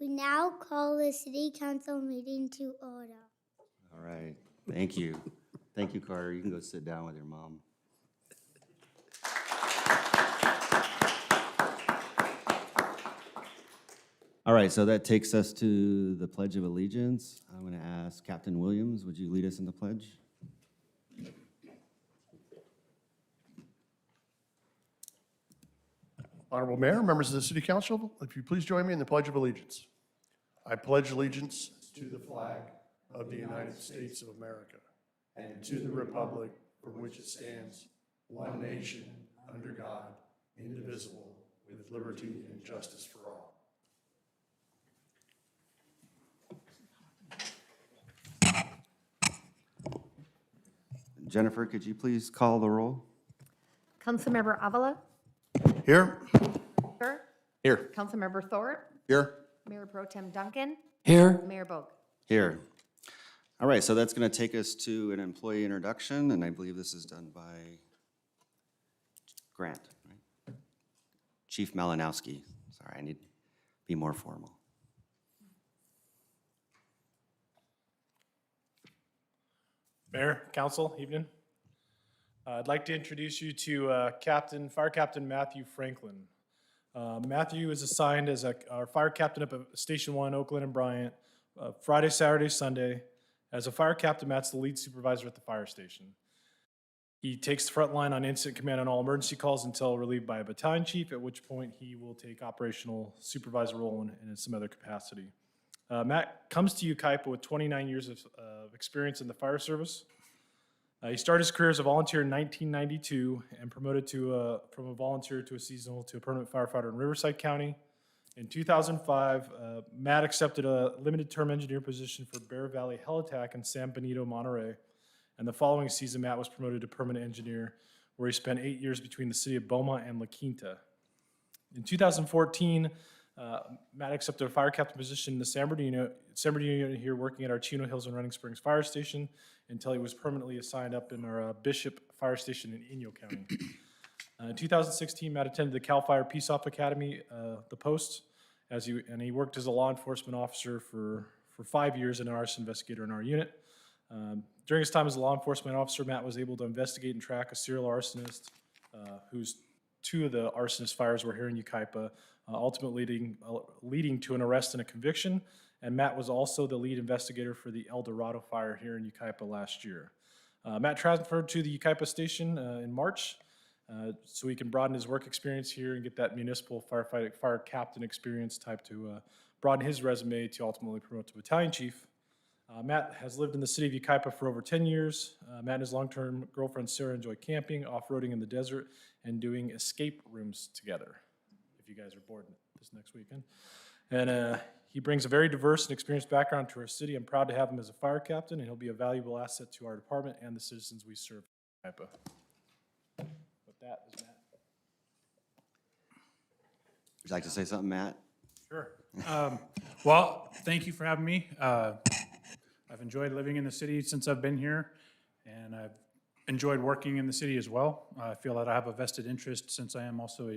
We now call the City Council meeting to order. All right, thank you. Thank you, Carter. You can go sit down with your mom. All right, so that takes us to the Pledge of Allegiance. I'm going to ask Captain Williams, would you lead us in the pledge? Honorable Mayor, members of the City Council, if you please join me in the Pledge of Allegiance. I pledge allegiance to the flag of the United States of America and to the republic for which it stands, one nation, under God, indivisible, with liberty and justice for all. Jennifer, could you please call the roll? Councilmember Avila? Here. Here. Councilmember Thorpe? Here. Mayor Pro Tem Duncan? Here. Mayor Bogue? Here. All right, so that's going to take us to an employee introduction, and I believe this is done by Grant, right? Chief Malinowski. Sorry, I need to be more formal. Mayor, Council, evening. I'd like to introduce you to Fire Captain Matthew Franklin. Matthew is assigned as our fire captain up at Station 1, Oakland and Bryant, Friday, Saturday, Sunday. As a fire captain, Matt's the lead supervisor at the fire station. He takes the front line on incident command on all emergency calls until relieved by a battalion chief, at which point he will take operational supervisor role in some other capacity. Matt comes to Yucaipa with 29 years of experience in the fire service. He started his career as a volunteer in 1992 and promoted from a volunteer to a seasonal to a permanent firefighter in Riverside County. In 2005, Matt accepted a limited-term engineer position for Bear Valley Helitack in San Benito, Monterey. And the following season, Matt was promoted to permanent engineer, where he spent 8 years between the city of Beaumont and La Quinta. In 2014, Matt accepted a fire captain position in the San Bernardino unit here, working at our Chino Hills and Running Springs Fire Station until he was permanently assigned up in our Bishop Fire Station in Inyo County. In 2016, Matt attended the CAL FIRE Peace Off Academy, the Post, and he worked as a law enforcement officer for 5 years and an arson investigator in our unit. During his time as a law enforcement officer, Matt was able to investigate and track a serial arsonist whose two of the arsonist fires were here in Yucaipa, ultimately leading to an arrest and a conviction. And Matt was also the lead investigator for the El Dorado fire here in Yucaipa last year. Matt transferred to the Yucaipa station in March so he can broaden his work experience here and get that municipal fire captain experience type to broaden his resume to ultimately promote to battalion chief. Matt has lived in the city of Yucaipa for over 10 years. Matt and his long-term girlfriend Sarah enjoy camping, off-roading in the desert, and doing escape rooms together, if you guys are bored this next weekend. And he brings a very diverse and experienced background to our city. I'm proud to have him as a fire captain, and he'll be a valuable asset to our department and the citizens we serve in Yucaipa. With that is Matt. Would you like to say something, Matt? Sure. Well, thank you for having me. I've enjoyed living in the city since I've been here, and I've enjoyed working in the city as well. I feel that I have a vested interest, since I am also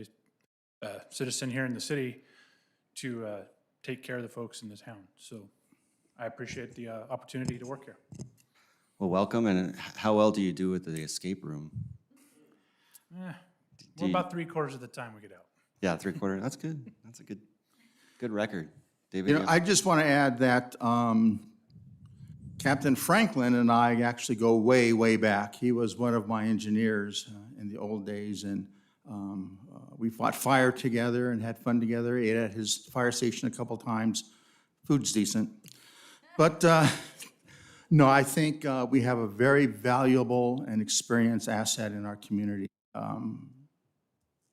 a citizen here in the city, to take care of the folks in the town. So I appreciate the opportunity to work here. Well, welcome, and how well do you do with the escape room? We're about 3/4 of the time we get out. Yeah, 3/4, that's good. That's a good record. David? You know, I just want to add that Captain Franklin and I actually go way, way back. He was one of my engineers in the old days, and we fought fire together and had fun together, ate at his fire station a couple times. Food's decent. But no, I think we have a very valuable and experienced asset in our community.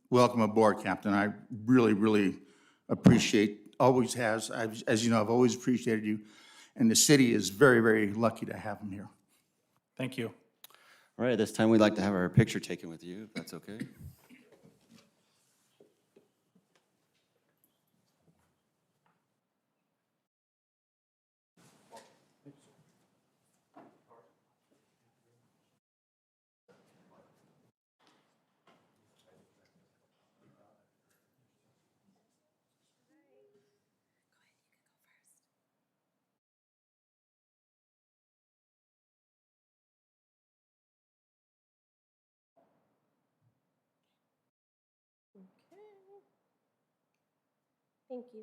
Welcome aboard, Captain. I really, really appreciate, always has, as you know, I've always appreciated you. And the city is very, very lucky to have him here. Thank you. All right, this time we'd like to have our picture taken with you, if that's okay. Thank you.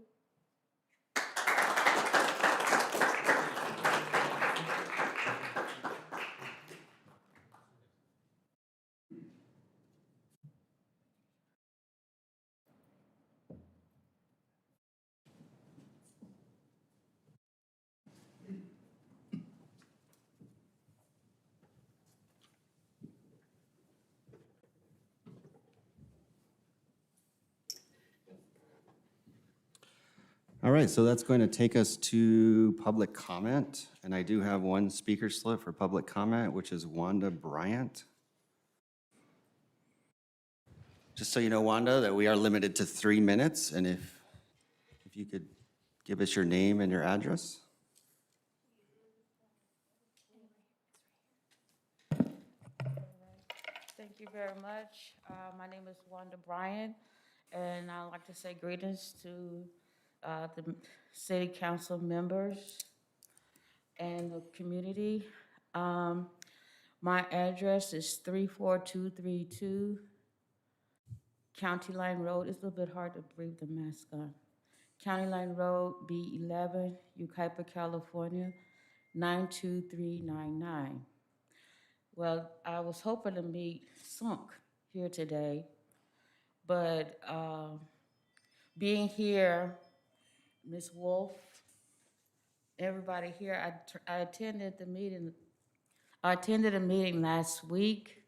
All right, so that's going to take us to public comment, and I do have one speaker slip for public comment, which is Wanda Bryant. Just so you know, Wanda, that we are limited to 3 minutes, and if you could give us your name and your address. Thank you very much. My name is Wanda Bryan, and I'd like to say greetings to the city council members and the community. My address is 34232 County Line Road. It's a little bit hard to breathe the mask on. County Line Road, B11, Yucaipa, California, 92399. Well, I was hoping to meet Sunk here today, but being here, Ms. Wolf, everybody here, I attended the meeting. I attended a meeting last week,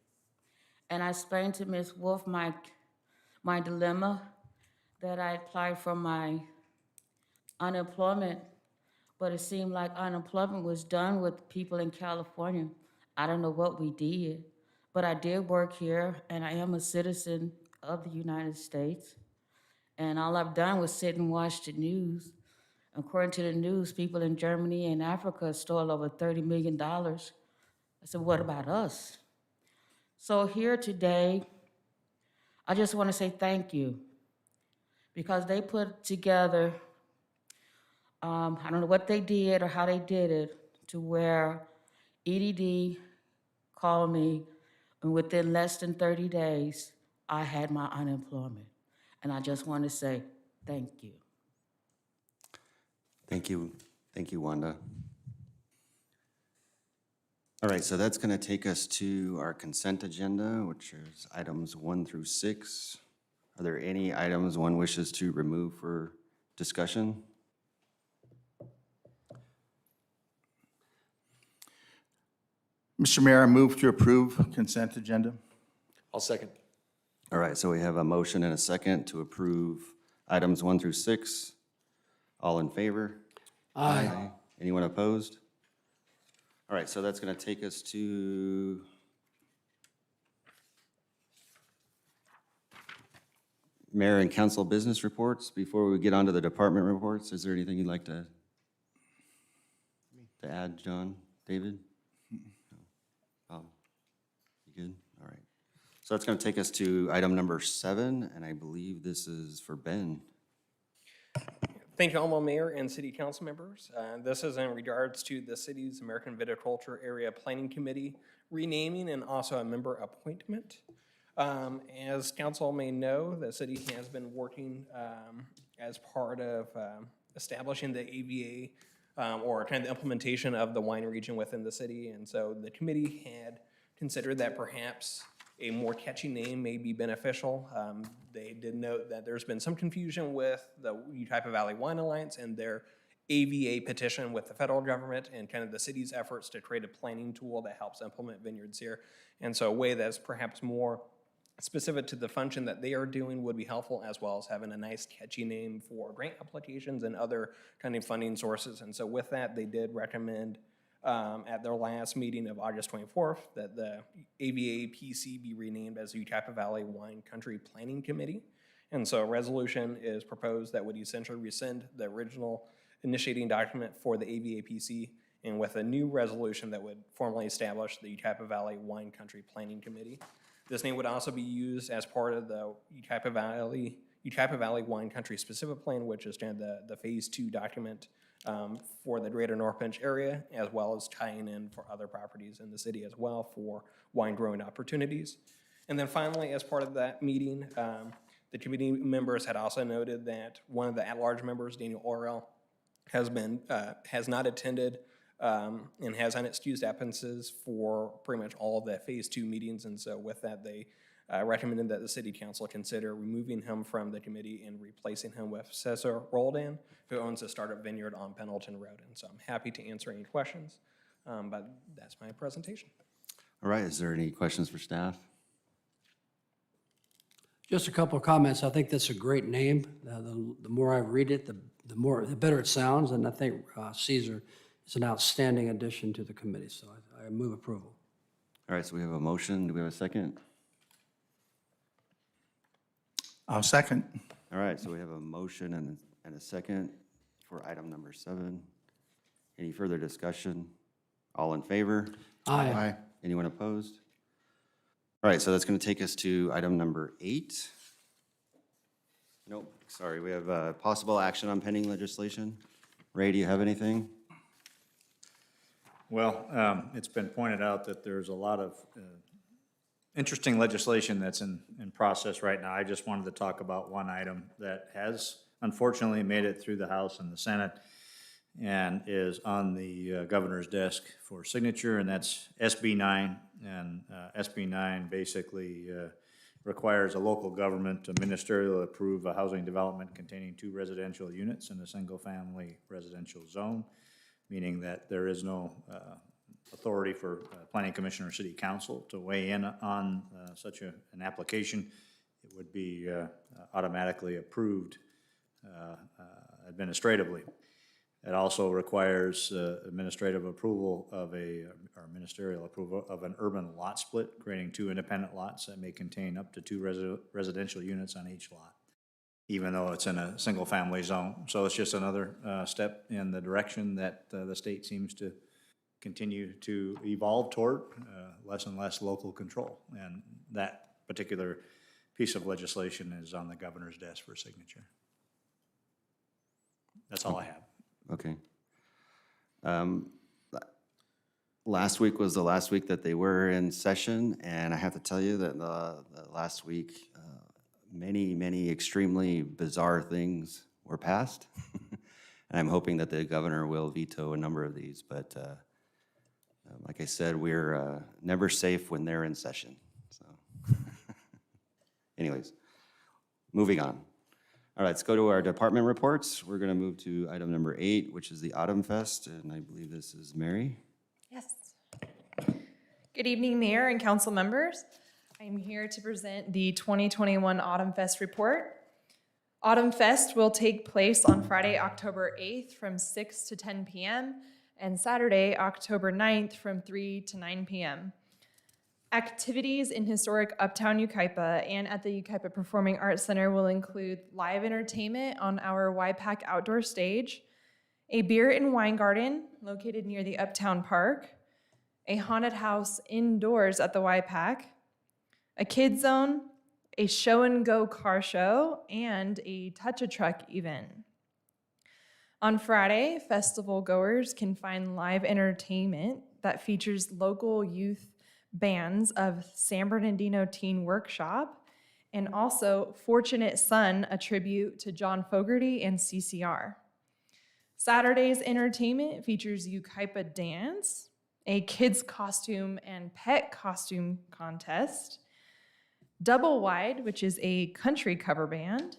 and I explained to Ms. Wolf my dilemma that I applied for my unemployment, but it seemed like unemployment was done with people in California. I don't know what we did, but I did work here, and I am a citizen of the United States. And all I've done was sit and watch the news. According to the news, people in Germany and Africa stole over $30 million. I said, what about us? So here today, I just want to say thank you, because they put together, I don't know what they did or how they did it, to where EDD called me, and within less than 30 days, I had my unemployment. And I just want to say thank you. Thank you, Wanda. All right, so that's going to take us to our consent agenda, which is items 1 through 6. Are there any items one wishes to remove for discussion? Mr. Mayor, I move to approve consent agenda. I'll second. All right, so we have a motion and a second to approve items 1 through 6. All in favor? Aye. Anyone opposed? All right, so that's going to take us to mayor and council business reports. Before we get on to the department reports, is there anything you'd like to add, John, David? No. You good? All right. So that's going to take us to item number 7, and I believe this is for Ben. Thank you, Honorable Mayor and City Council members. This is in regards to the city's American Viticulture Area Planning Committee renaming and also a member appointment. As council may know, the city has been working as part of establishing the AVA or kind of the implementation of the wine region within the city. And so the committee had considered that perhaps a more catchy name may be beneficial. They did note that there's been some confusion with the Yucaipa Valley Wine Alliance and their AVA petition with the federal government and kind of the city's efforts to create a planning tool that helps implement vineyards here. And so a way that's perhaps more specific to the function that they are doing would be helpful, as well as having a nice catchy name for grant applications and other kind of funding sources. And so with that, they did recommend at their last meeting of August 24th that the AVA PC be renamed as the Yucaipa Valley Wine Country Planning Committee. And so a resolution is proposed that would essentially rescind the original initiating document for the AVA PC, and with a new resolution that would formally establish the Yucaipa Valley Wine Country Planning Committee. This name would also be used as part of the Yucaipa Valley Wine Country Specific Plan, which is kind of the Phase 2 document for the greater North Bench area, as well as tying in for other properties in the city as well for wine growing opportunities. And then finally, as part of that meeting, The committee members had also noted that one of the at-large members, Daniel Orrell, has not attended and has unexcused absences for pretty much all of the Phase 2 meetings. And so with that, they recommended that the city council consider removing him from the committee and replacing him with Cesar Roldan, who owns a startup vineyard on Pendleton Road. And so I'm happy to answer any questions, but that's my presentation. All right, is there any questions for staff? Just a couple of comments. I think that's a great name. The more I read it, the better it sounds, and I think Caesar is an outstanding addition to the committee, so I move approval. All right, so we have a motion. Do we have a second? I'll second. All right, so we have a motion and a second for item number 7. Any further discussion? All in favor? Aye. Anyone opposed? All right, so that's going to take us to item number 8. Nope, sorry, we have possible action on pending legislation. Ray, do you have anything? Well, it's been pointed out that there's a lot of interesting legislation that's in process right now. I just wanted to talk about one item that has unfortunately made it through the House and the Senate and is on the governor's desk for signature, and that's SB 9. And SB 9 basically requires a local government to ministerially approve a housing development containing 2 residential units in a single-family residential zone, meaning that there is no authority for planning commission or city council to weigh in on such an application. It would be automatically approved administratively. It also requires administrative approval of or ministerial approval of an urban lot split, creating 2 independent lots that may contain up to 2 residential units on each lot, even though it's in a single-family zone. So it's just another step in the direction that the state seems to continue to evolve toward, less and less local control. And that particular piece of legislation is on the governor's desk for signature. That's all I have. Okay. Last week was the last week that they were in session, and I have to tell you that the last week, many extremely bizarre things were passed. And I'm hoping that the governor will veto a number of these, but like I said, we're never safe when they're in session. So, anyways, moving on. All right, let's go to our department reports. We're going to move to item number 8, which is the Autumn Fest, and I believe this is Mary. Yes. Good evening, Mayor and council members. I am here to present the 2021 Autumn Fest report. Autumn Fest will take place on Friday, October 8th from 6 to 10 p.m. and Saturday, October 9th from 3 to 9 p.m. Activities in historic Uptown Yucaipa and at the Yucaipa Performing Arts Center will include live entertainment on our YPAC outdoor stage, a beer and wine garden located near the Uptown Park, a haunted house indoors at the YPAC, a kids zone, a show and go car show, and a touch-a-truck event. On Friday, festival goers can find live entertainment that features local youth bands of San Bernardino Teen Workshop and also Fortunate Son, a tribute to John Fogerty and CCR. Saturday's entertainment features Yucaipa Dance, a kids costume and pet costume contest, Double Wide, which is a country cover band,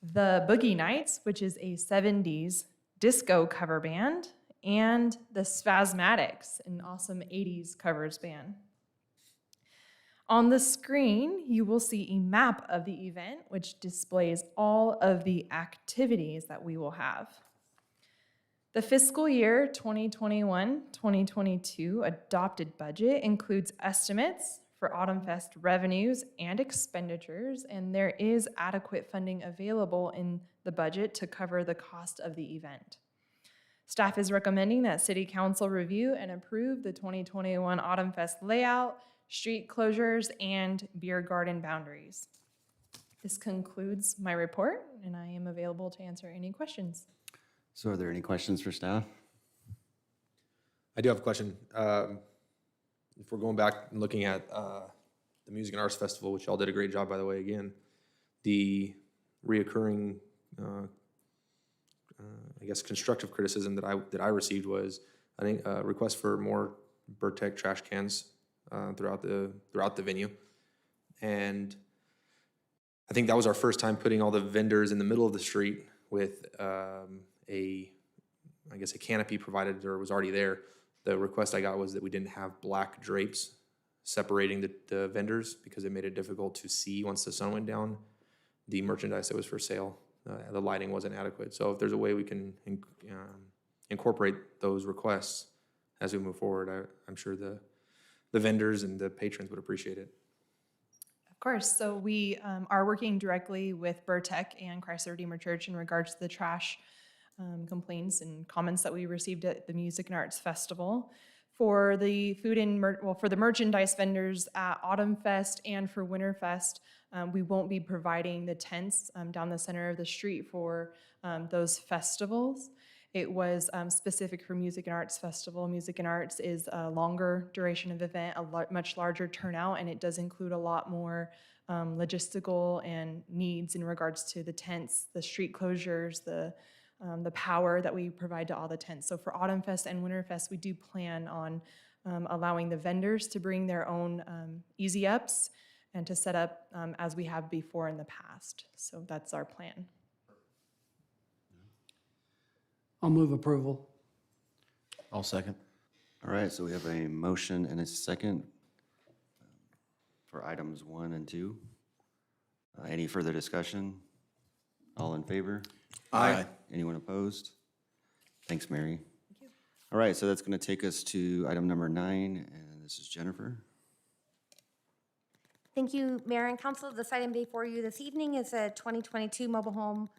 the Boogie Nights, which is a 70s disco cover band, and the Spasmatics, an awesome 80s covers band. On the screen, you will see a map of the event, which displays all of the activities that we will have. The fiscal year 2021-2022 adopted budget includes estimates for Autumn Fest revenues and expenditures, and there is adequate funding available in the budget to cover the cost of the event. Staff is recommending that City Council review and approve the 2021 Autumn Fest layout, street closures, and beer garden boundaries. This concludes my report, and I am available to answer any questions. So are there any questions for staff? I do have a question. If we're going back and looking at the Music and Arts Festival, which y'all did a great job, by the way, again, the reoccurring, I guess, constructive criticism that I received was, I think, a request for more Burtec trash cans throughout the venue. And I think that was our first time putting all the vendors in the middle of the street with I guess a canopy provided or was already there. The request I got was that we didn't have black drapes separating the vendors because it made it difficult to see once the sun went down the merchandise that was for sale. The lighting wasn't adequate. So if there's a way we can incorporate those requests as we move forward, I'm sure the vendors and the patrons would appreciate it. Of course. So we are working directly with Burtec and Christ the Redeemer Church in regards to the trash complaints and comments that we received at the Music and Arts Festival. For the food and for the merchandise vendors at Autumn Fest and for Winter Fest, we won't be providing the tents down the center of the street for those festivals. It was specific for Music and Arts Festival. Music and Arts is a longer duration of event, much larger turnout, and it does include a lot more logistical and needs in regards to the tents, the street closures, the power that we provide to all the tents. So for Autumn Fest and Winter Fest, we do plan on allowing the vendors to bring their own easy ups and to set up as we have before in the past. So that's our plan. I'll move approval. I'll second. All right, so we have a motion and a second for items 1 and 2. Any further discussion? All in favor? Aye. Anyone opposed? Thanks, Mary. Thank you. All right, so that's going to take us to item number 9, and this is Jennifer. Thank you, Mayor and Council. This item before you this evening is a 2022 Mobile Home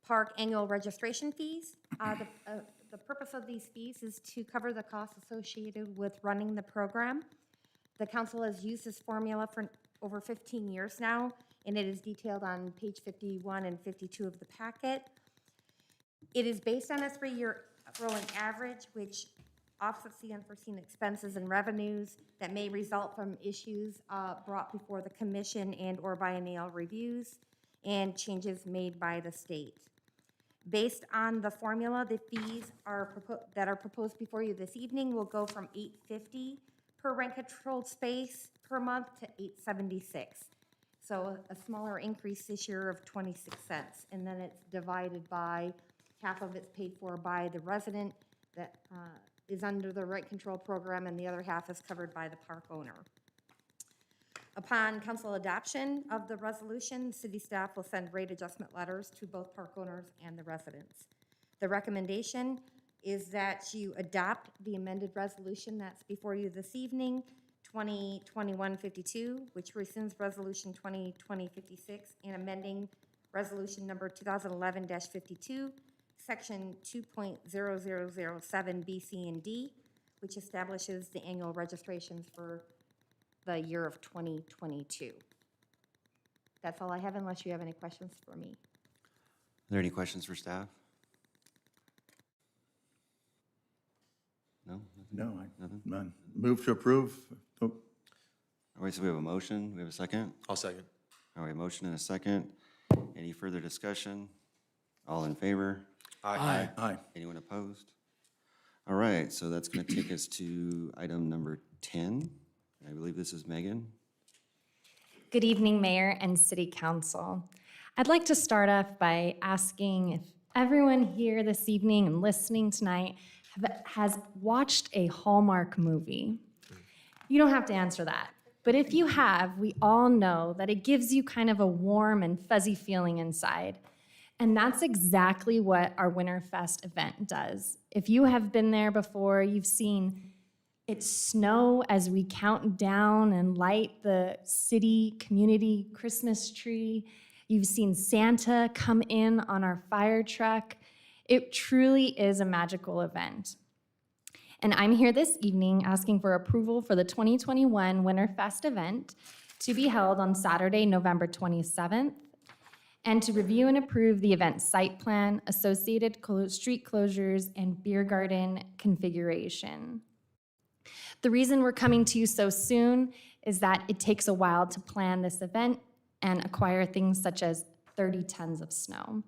Park annual registration fees. The purpose of these fees is to cover the costs associated with running the program. The council has used this formula for over 15 years now, and it is detailed on page 51 and 52 of the packet. It is based on a 3-year rolling average, which offsets the unforeseen expenses and revenues that may result from issues brought before the commission and/or biennial reviews and changes made by the state. Based on the formula, the fees that are proposed before you this evening will go from $8.50 per rent-controlled space per month to $8.76. So a smaller increase this year of 26 cents. And then it's divided by half of it's paid for by the resident that is under the rent control program, and the other half is covered by the park owner. Upon council adoption of the resolution, city staff will send rate adjustment letters to both park owners and the residents. The recommendation is that you adopt the amended resolution that's before you this evening, 2021-52, which rescinds resolution 2020-56 and amending resolution number 2011-52, section 2.0007 B, C, and D, which establishes the annual registrations for the year of 2022. That's all I have, unless you have any questions for me. Are there any questions for staff? No? No, Nothing? none. Move to approve. Oh, All right, so we have a motion. We have a second. I'll second. All right, motion and a second. Any further discussion? All in favor? Aye. Aye. Anyone opposed? All right, so that's going to take us to item number 10. I believe this is Megan. Good evening, Mayor and City Council. I'd like to start off by asking if everyone here this evening and listening tonight has watched a Hallmark movie. You don't have to answer that, but if you have, we all know that it gives you kind of a warm and fuzzy feeling inside. And that's exactly what our Winterfest event does. If you have been there before, you've seen it snow as we count down and light the city community Christmas tree. You've seen Santa come in on our fire truck. It truly is a magical event. And I'm here this evening asking for approval for the 2021 Winterfest event to be held on Saturday, November 27th, and to review and approve the event site plan, associated street closures, and beer garden configuration. The reason we're coming to you so soon is that it takes a while to plan this event, and acquire things such as 30 tons of snow.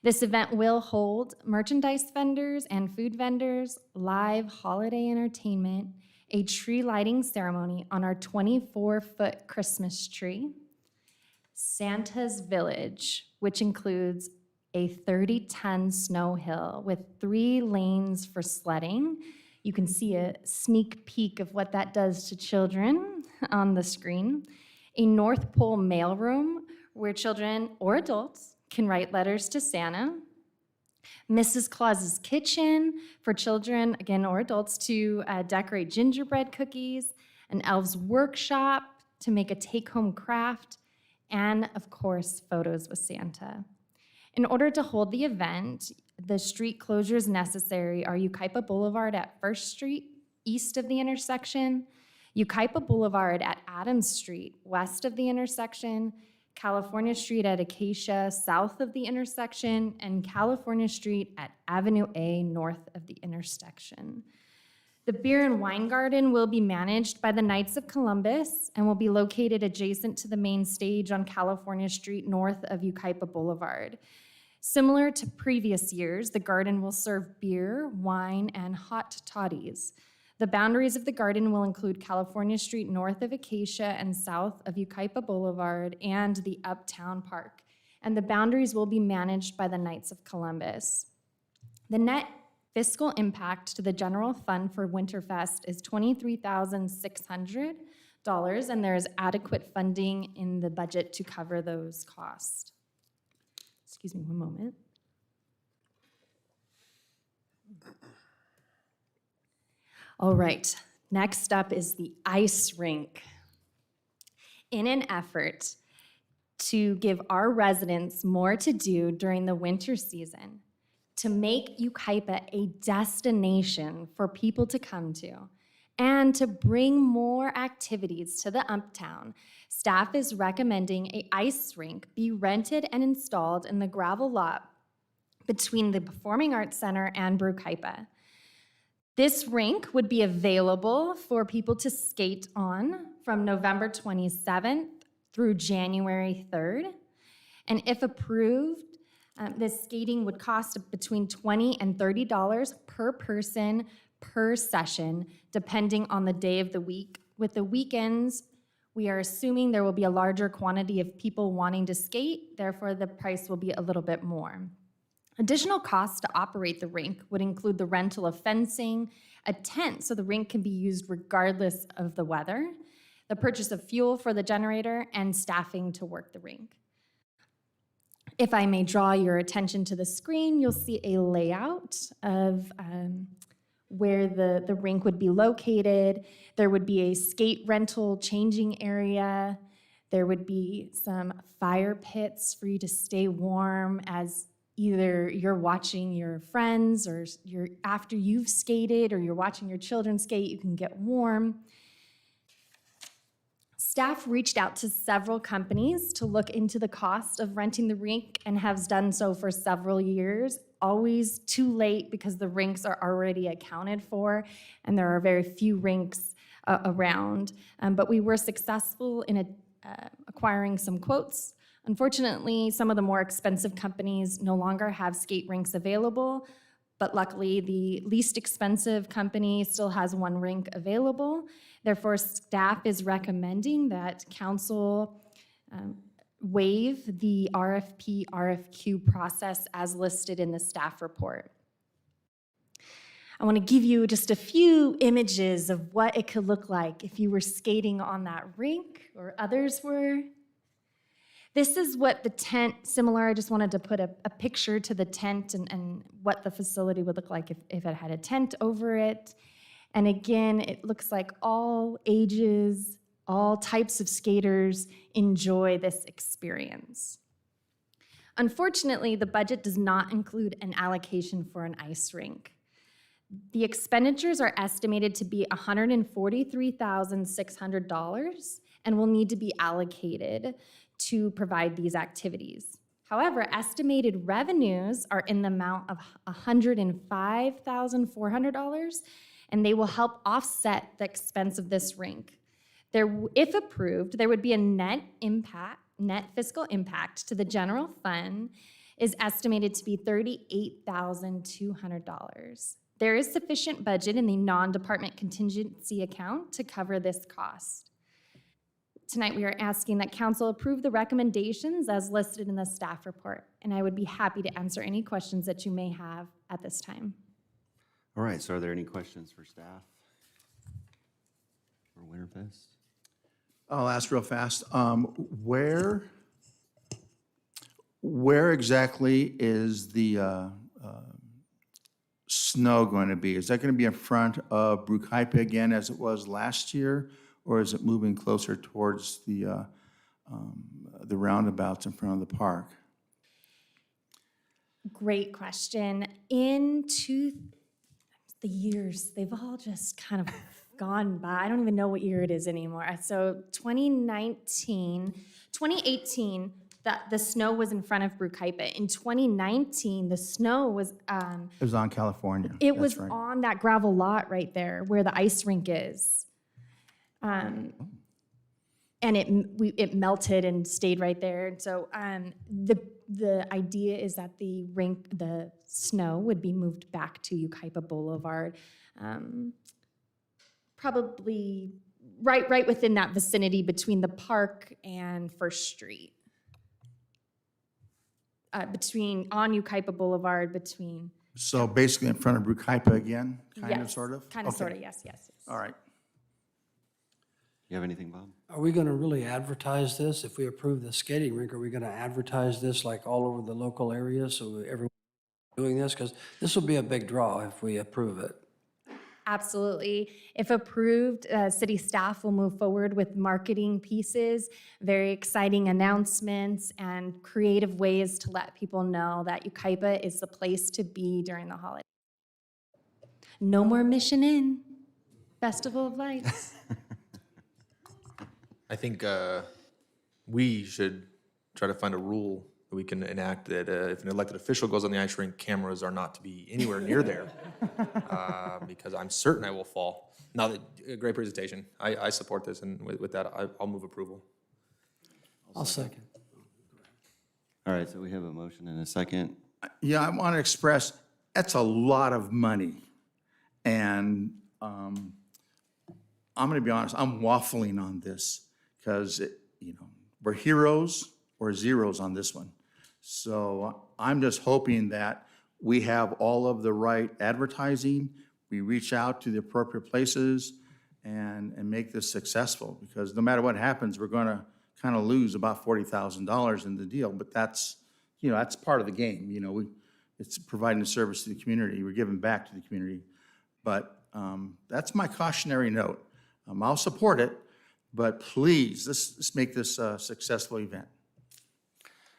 This event will hold merchandise vendors and food vendors, live holiday entertainment, a tree lighting ceremony on our 24-foot Christmas tree, Santa's Village, which includes a 30-ton snow hill with 3 lanes for sledding. You can see a sneak peek of what that does to children on the screen. A North Pole mailroom where children or adults can write letters to Santa. Mrs. Claus's kitchen for children, again, or adults to decorate gingerbread cookies. An elf's workshop to make a take-home craft. And, of course, photos with Santa. In order to hold the event, the street closures necessary are Yucaipa Boulevard at 1st Street, east of the intersection, Yucaipa Boulevard at Adams Street, west of the intersection, California Street at Acacia, south of the intersection, and California Street at Avenue A, north of the intersection. The Beer and Wine Garden will be managed by the Knights of Columbus and will be located adjacent to the main stage on California Street, north of Yucaipa Boulevard. Similar to previous years, the garden will serve beer, wine, and hot toddies. The boundaries of the garden will include California Street north of Acacia and south of Yucaipa Boulevard and the Uptown Park. And the boundaries will be managed by the Knights of Columbus. The net fiscal impact to the general fund for Winterfest is $23,600, and there is adequate funding in the budget to cover those costs. Excuse me one moment. All right, next up is the Ice Rink. In an effort to give our residents more to do during the winter season, to make Yucaipa a destination for people to come to, and to bring more activities to the Uptown, staff is recommending an ice rink be rented and installed in the gravel lot between the Performing Arts Center and Yucaipa. This rink would be available for people to skate on from November 27th through January 3rd. And if approved, this skating would cost between $20 and $30 per person per session, depending on the day of the week. With the weekends, we are assuming there will be a larger quantity of people wanting to skate, therefore the price will be a little bit more. Additional costs to operate the rink would include the rental of fencing, a tent so the rink can be used regardless of the weather, the purchase of fuel for the generator, and staffing to work the rink. If I may draw your attention to the screen, you'll see a layout of where the rink would be located. There would be a skate rental changing area. There would be some fire pits for you to stay warm as either you're watching your friends or after you've skated or you're watching your children skate, you can get warm. Staff reached out to several companies to look into the cost of renting the rink and has done so for several years. Always too late because the rinks are already accounted for and there are very few rinks around. But we were successful in acquiring some quotes. Unfortunately, some of the more expensive companies no longer have skate rinks available, but luckily the least expensive company still has one rink available. Therefore, staff is recommending that council waive the RFP/RFQ process as listed in the staff report. I want to give you just a few images of what it could look like if you were skating on that rink or others were. This is what the tent, similar, I just wanted to put a picture to the tent and what the facility would look like if it had a tent over it. And again, it looks like all ages, all types of skaters enjoy this experience. Unfortunately, the budget does not include an allocation for an ice rink. The expenditures are estimated to be $143,600 and will need to be allocated to provide these activities. However, estimated revenues are in the amount of $105,400, and they will help offset the expense of this rink. If approved, there would be a net impact net fiscal impact to the general fund is estimated to be $38,200. There is sufficient budget in the non-department contingency account to cover this cost. Tonight, we are asking that council approve the recommendations as listed in the staff report, and I would be happy to answer any questions that you may have at this time. All right, so are there any questions for staff for Winterfest? I'll ask real fast. Where exactly is the snow going to be? Is that going to be in front of Yucaipa again as it was last year? Or is it moving closer towards the roundabouts in front of the park? Great question. The years, they've all just kind of gone by. I don't even know what year it is anymore. So 2018, the snow was in front of Yucaipa. In 2019, the snow was It was on California. it was That's right. on that gravel lot right there where the ice rink is. And it melted and stayed right there. And so the idea is that the snow would be moved back to Yucaipa Boulevard, probably right within that vicinity between the park and First Street. On Yucaipa Boulevard between. So basically in front of Yucaipa again, kind of, Yes, sort of? Kind of, Okay. sort of, yes. All right. You have anything, Bob? Are we going to really advertise this? If we approve the skating rink, are we going to advertise this like all over the local area so everyone doing this? Because this will be a big draw if we approve it. Absolutely. If approved, city staff will move forward with marketing pieces, very exciting announcements, and creative ways to let people know that Yucaipa is the place to be during the holiday. No more Mission Inn, Festival of Lights. I think we should try to find a rule that we can enact that if an elected official goes on the ice rink, cameras are not to be anywhere near there, because I'm certain I will fall. Now, great presentation. I support this, and with that, I'll move approval. I'll second. All right, so we have a motion and a second. Yeah, I want to express, that's a lot of money. And I'm going to be honest, I'm waffling on this because, we're heroes or zeros on this one. So I'm just hoping that we have all of the right advertising, we reach out to the appropriate places and make this successful, because no matter what happens, we're going to kind of lose about $40,000 in the deal, but that's part of the game. It's providing a service to the community, we're giving back to the community. But that's my cautionary note. I'll support it, but please, let's make this a successful event.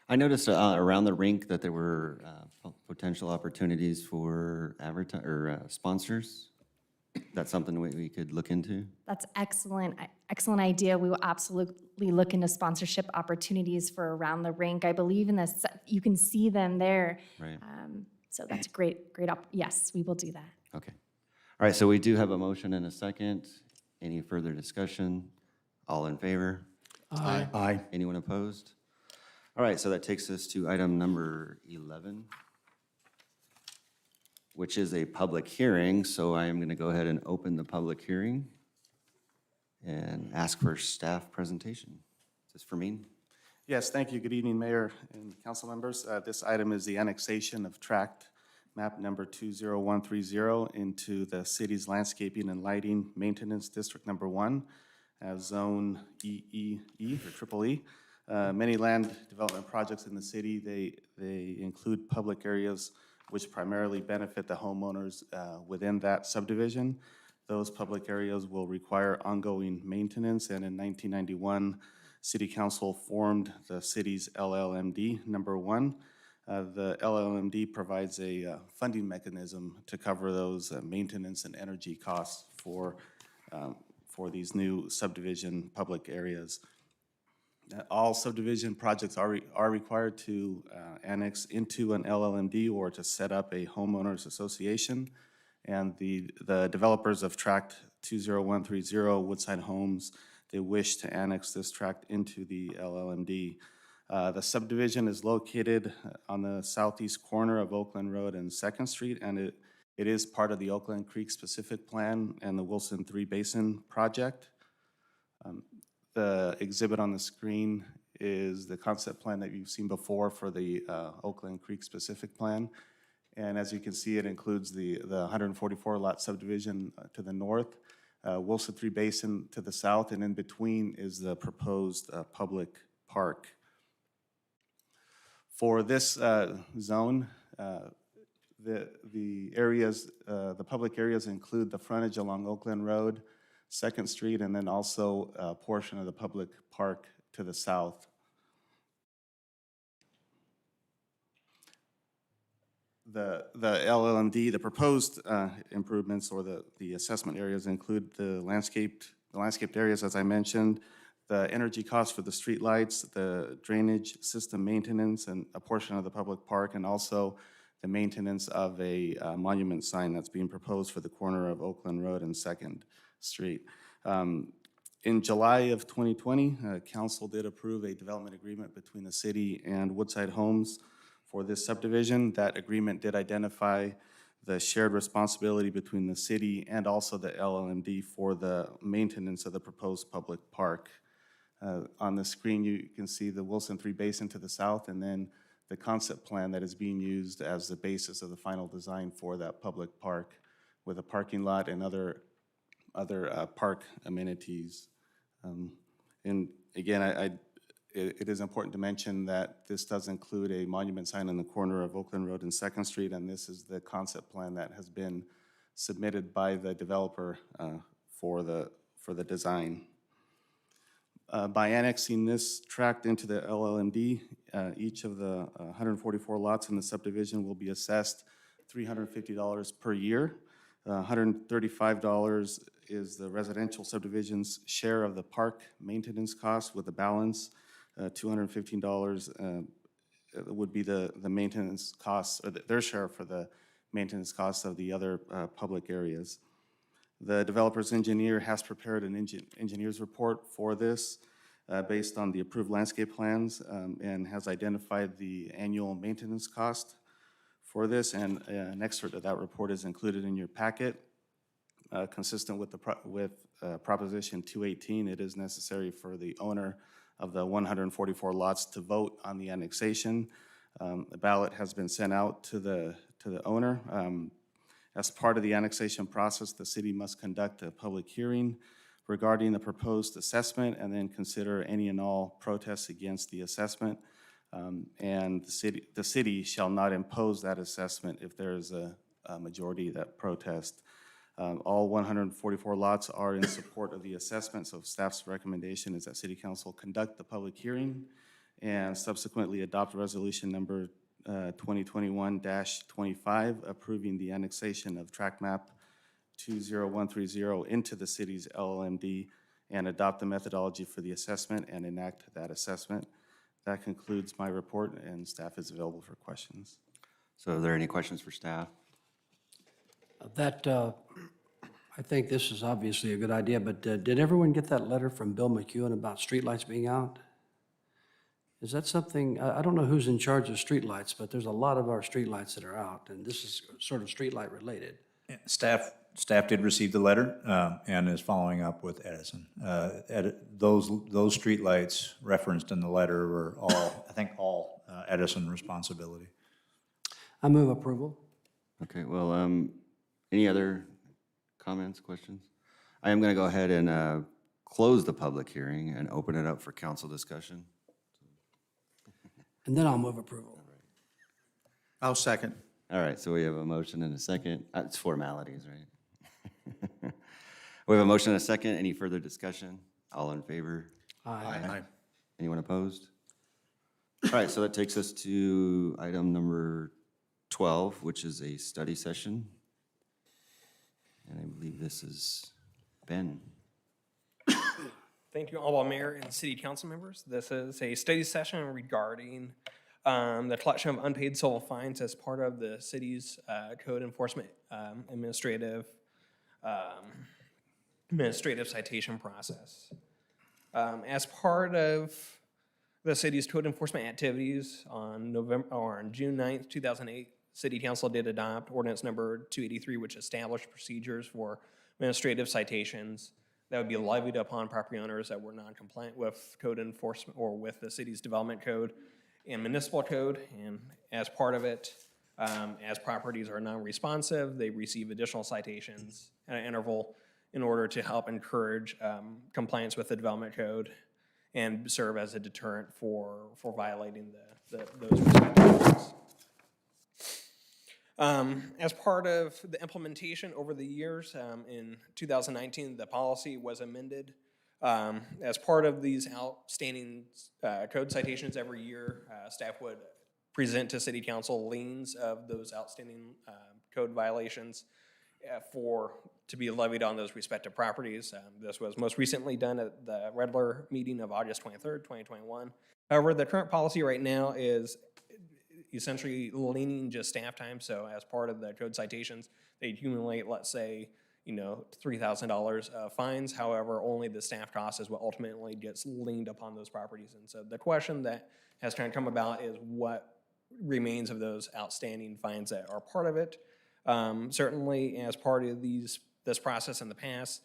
I noticed around the rink that there were potential opportunities for sponsors. That's something we could look into? That's excellent idea. We will absolutely look into sponsorship opportunities for around the rink. I believe in this, you can see them there. Right. So that's a great, yes, we will do that. Okay. All right, so we do have a motion and a second. Any further discussion? All in favor? Aye. Aye. Anyone opposed? All right, so that takes us to item number 11, which is a public hearing. So I am going to go ahead and open the public hearing and ask for staff presentation. Is this for me? Yes, thank you. Good evening, Mayor and council members. This item is the annexation of Tract, map number 20130, into the city's landscaping and lighting maintenance district number 1, zone EEE or triple E. Many land development projects in the city, they include public areas which primarily benefit the homeowners within that subdivision. Those public areas will require ongoing maintenance, and in 1991, City Council formed the city's LLMD number 1. The LLMD provides a funding mechanism to cover those maintenance and energy costs for these new subdivision public areas. All subdivision projects are required to annex into an LLMD or to set up a homeowners association. And the developers of Tract 20130, Woodside Homes, they wish to annex this tract into the LLMD. The subdivision is located on the southeast corner of Oakland Road and 2nd Street, and it is part of the Oakland Creek Specific Plan and the Wilson 3 Basin Project. The exhibit on the screen is the concept plan that you've seen before for the Oakland Creek Specific Plan. And as you can see, it includes the 144 lot subdivision to the north, Wilson 3 Basin to the south, and in between is the proposed public park. For this zone, the areas, the public areas include the frontage along Oakland Road, 2nd Street, and then also a portion of the public park to the south. The LLMD, the proposed improvements or the assessment areas include the landscaped areas, as I mentioned, the energy costs for the streetlights, the drainage system maintenance, and a portion of the public park, and also the maintenance of a monument sign that's being proposed for the corner of Oakland Road and 2nd Street. In July of 2020, Council did approve a development agreement between the city and Woodside Homes for this subdivision. That agreement did identify the shared responsibility between the city and also the LLMD for the maintenance of the proposed public park. On the screen, you can see the Wilson 3 Basin to the south, and then the concept plan that is being used as the basis of the final design for that public park with a parking lot and other park amenities. And again, it is important to mention that this does include a monument sign on the corner of Oakland Road and 2nd Street, and this is the concept plan that has been submitted by the developer for the design. By annexing this tract into the LLMD, each of the 144 lots in the subdivision will be assessed $350 per year. $135 is the residential subdivision's share of the park maintenance costs, with the balance $215 would be the maintenance costs, or their share for the maintenance costs of the other public areas. The developer's engineer has prepared an engineer's report for this based on the approved landscape plans and has identified the annual maintenance cost for this, and an excerpt of that report is included in your packet. Consistent with Proposition 218, it is necessary for the owner of the 144 lots to vote on the annexation. The ballot has been sent out to the owner. As part of the annexation process, the city must conduct a public hearing regarding the proposed assessment and then consider any and all protests against the assessment. And the city shall not impose that assessment if there is a majority that protest. All 144 lots are in support of the assessment, so staff's recommendation is that City Council conduct the public hearing and subsequently adopt resolution number 2021-25 approving the annexation of tract map 20130 into the city's LLMD and adopt the methodology for the assessment and enact that assessment. That concludes my report, and staff is available for questions. So are there any questions for staff? I think this is obviously a good idea, but did everyone get that letter from Bill McEwen about streetlights being out? Is that something, I don't know who's in charge of streetlights, but there's a lot of our streetlights that are out, and this is sort of streetlight related. Staff did receive the letter and is following up with Edison. Those streetlights referenced in the letter were all, I think, all Edison responsibility. I move approval. Okay, well, any other comments, questions? I am going to go ahead and close the public hearing and open it up for council discussion. And then I'll move approval. I'll second. All right, so we have a motion and a second. It's formalities, right? We have a motion and a second. Any further discussion? All in favor? Aye. Anyone opposed? All right, so that takes us to item number 12, which is a study session. And I believe this is Ben. Thank you, Honorable Mayor and City Council members. This is a study session regarding the collection of unpaid civil fines as part of the city's code enforcement administrative citation process. As part of the city's code enforcement activities on June 9th, 2008, City Council did adopt ordinance number 283, which established procedures for administrative citations that would be levied upon property owners that were non-compliant with code enforcement or with the city's development code and municipal code. And as part of it, as properties are non-responsive, they receive additional citations at an interval in order to help encourage compliance with the development code and serve as a deterrent for violating those respective laws. As part of the implementation over the years, in 2019, the policy was amended. As part of these outstanding code citations every year, staff would present to City Council liens of those outstanding code violations to be levied on those respective properties. This was most recently done at the regular meeting of August 23rd, 2021. However, the current policy right now is essentially leaning just staff time. So as part of the code citations, they accumulate, let's say, $3,000 of fines. However, only the staff cost is what ultimately gets leaned upon those properties. And so the question that has kind of come about is what remains of those outstanding fines that are part of it. Certainly, as part of this process in the past,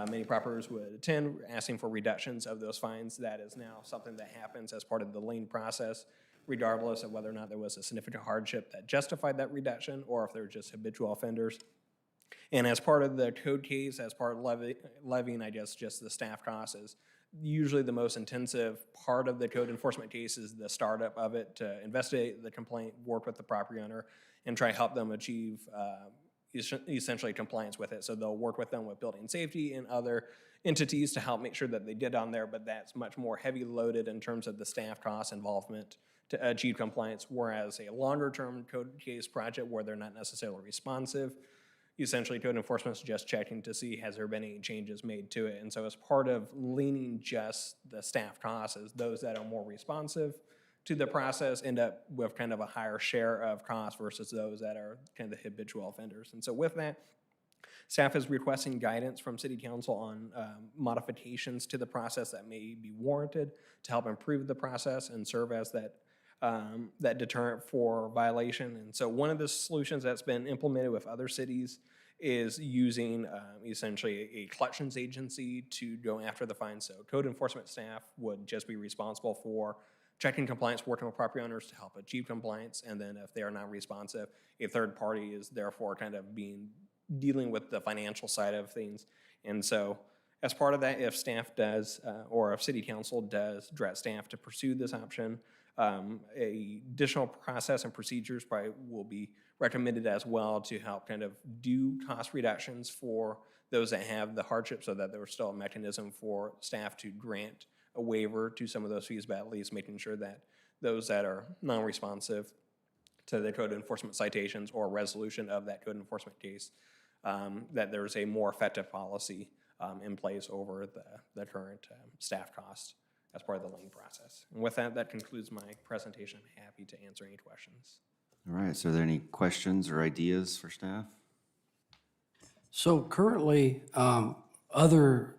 many properties would attend asking for reductions of those fines. That is now something that happens as part of the lien process, regardless of whether or not there was a significant hardship that justified that reduction or if they're just habitual offenders. And as part of the code case, as part of levying, I guess, just the staff costs is usually the most intensive part of the code enforcement case is the startup of it to investigate the complaint, work with the property owner, and try to help them achieve essentially compliance with it. So they'll work with them with building safety and other entities to help make sure that they did on there, but that's much more heavy loaded in terms of the staff cost involvement to achieve compliance, whereas a longer term code case project where they're not necessarily responsive, essentially code enforcement is just checking to see has there been any changes made to it. And so as part of leaning just the staff costs, is those that are more responsive to the process end up with kind of a higher share of costs versus those that are kind of the habitual offenders. And so with that, staff is requesting guidance from City Council on modifications to the process that may be warranted to help improve the process and serve as that deterrent for violation. And so one of the solutions that's been implemented with other cities is using essentially a collections agency to go after the fines. So code enforcement staff would just be responsible for checking compliance, working with property owners to help achieve compliance, and then if they are not responsive, a third party is therefore kind of dealing with the financial side of things. And so as part of that, if staff does, or if City Council does direct staff to pursue this option, a additional process and procedures probably will be recommended as well to help kind of do cost reductions for those that have the hardship so that there's still a mechanism for staff to grant a waiver to some of those fees, but at least making sure that those that are non-responsive to the code enforcement citations or resolution of that code enforcement case, that there's a more effective policy in place over the current staff cost as part of the lien process. And with that, that concludes my presentation. I'm happy to answer any questions. All right, so are there any questions or ideas for staff? So currently, other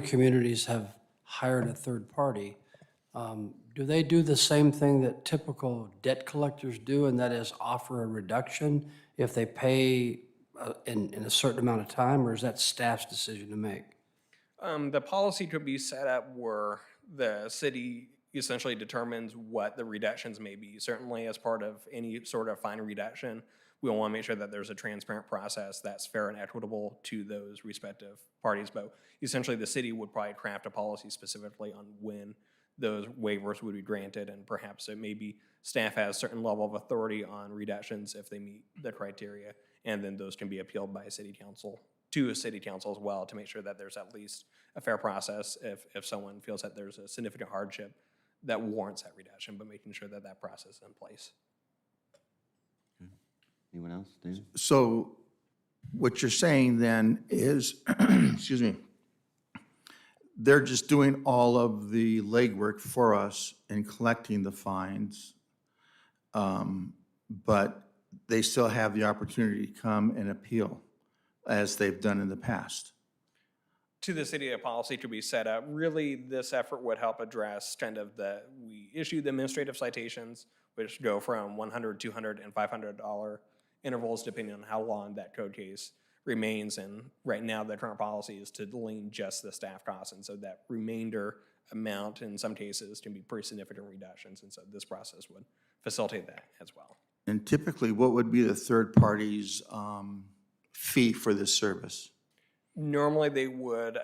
communities have hired a third party. Do they do the same thing that typical debt collectors do, and that is offer a reduction if they pay in a certain amount of time, or is that staff's decision to make? The policy could be set up where the city essentially determines what the reductions may be. Certainly as part of any sort of fine reduction, we want to make sure that there's a transparent process that's fair and equitable to those respective parties. But essentially the city would probably craft a policy specifically on when those waivers would be granted, and perhaps it may be staff has a certain level of authority on reductions if they meet the criteria, and then those can be appealed by City Council to a City Council as well to make sure that there's at least a fair process if someone feels that there's a significant hardship that warrants that reduction, but making sure that that process is in place. Anyone else, David? So what you're saying then is, excuse me, they're just doing all of the legwork for us in collecting the fines, but they still have the opportunity to come and appeal as they've done in the past. to the city a policy to be set up. Really, this effort would help address kind of we issue the administrative citations, which go from $100, $200, and $500 intervals depending on how long that code case remains. And right now, the current policy is to lien just the staff costs. And so that remainder amount in some cases can be pretty significant reductions. And so this process would facilitate that as well. And typically, what would be the third party's fee for this service? Normally, they would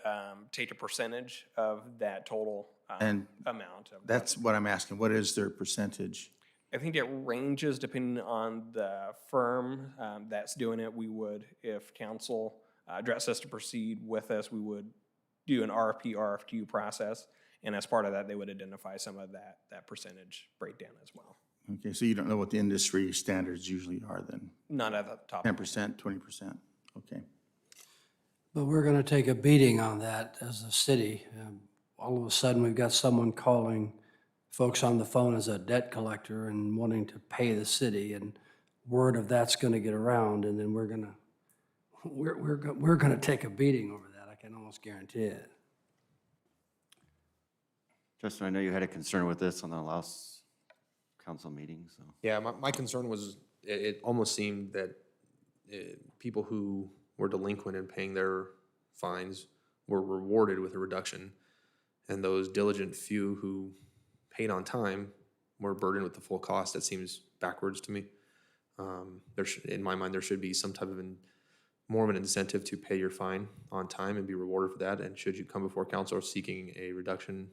take a percentage of that total And amount. That's what I'm asking. What is their percentage? I think it ranges depending on the firm that's doing it. We would, if council directs us to proceed with this, we would do an RFP, RFQ process. And as part of that, they would identify some of that percentage breakdown as well. Okay, so you don't know what the industry standards usually are then? Not at the top. 10%, 20%, okay. But we're going to take a beating on that as a city. All of a sudden, we've got someone calling folks on the phone as a debt collector and wanting to pay the city, and word of that's going to get around, and then we're going to take a beating over that. I can almost guarantee it. Justin, I know you had a concern with this on the last council meeting, so. Yeah, my concern was, it almost seemed that people who were delinquent in paying their fines were rewarded with a reduction, and those diligent few who paid on time were burdened with the full cost. That seems backwards to me. In my mind, there should be some type of more of an incentive to pay your fine on time and be rewarded for that. And should you come before council seeking a reduction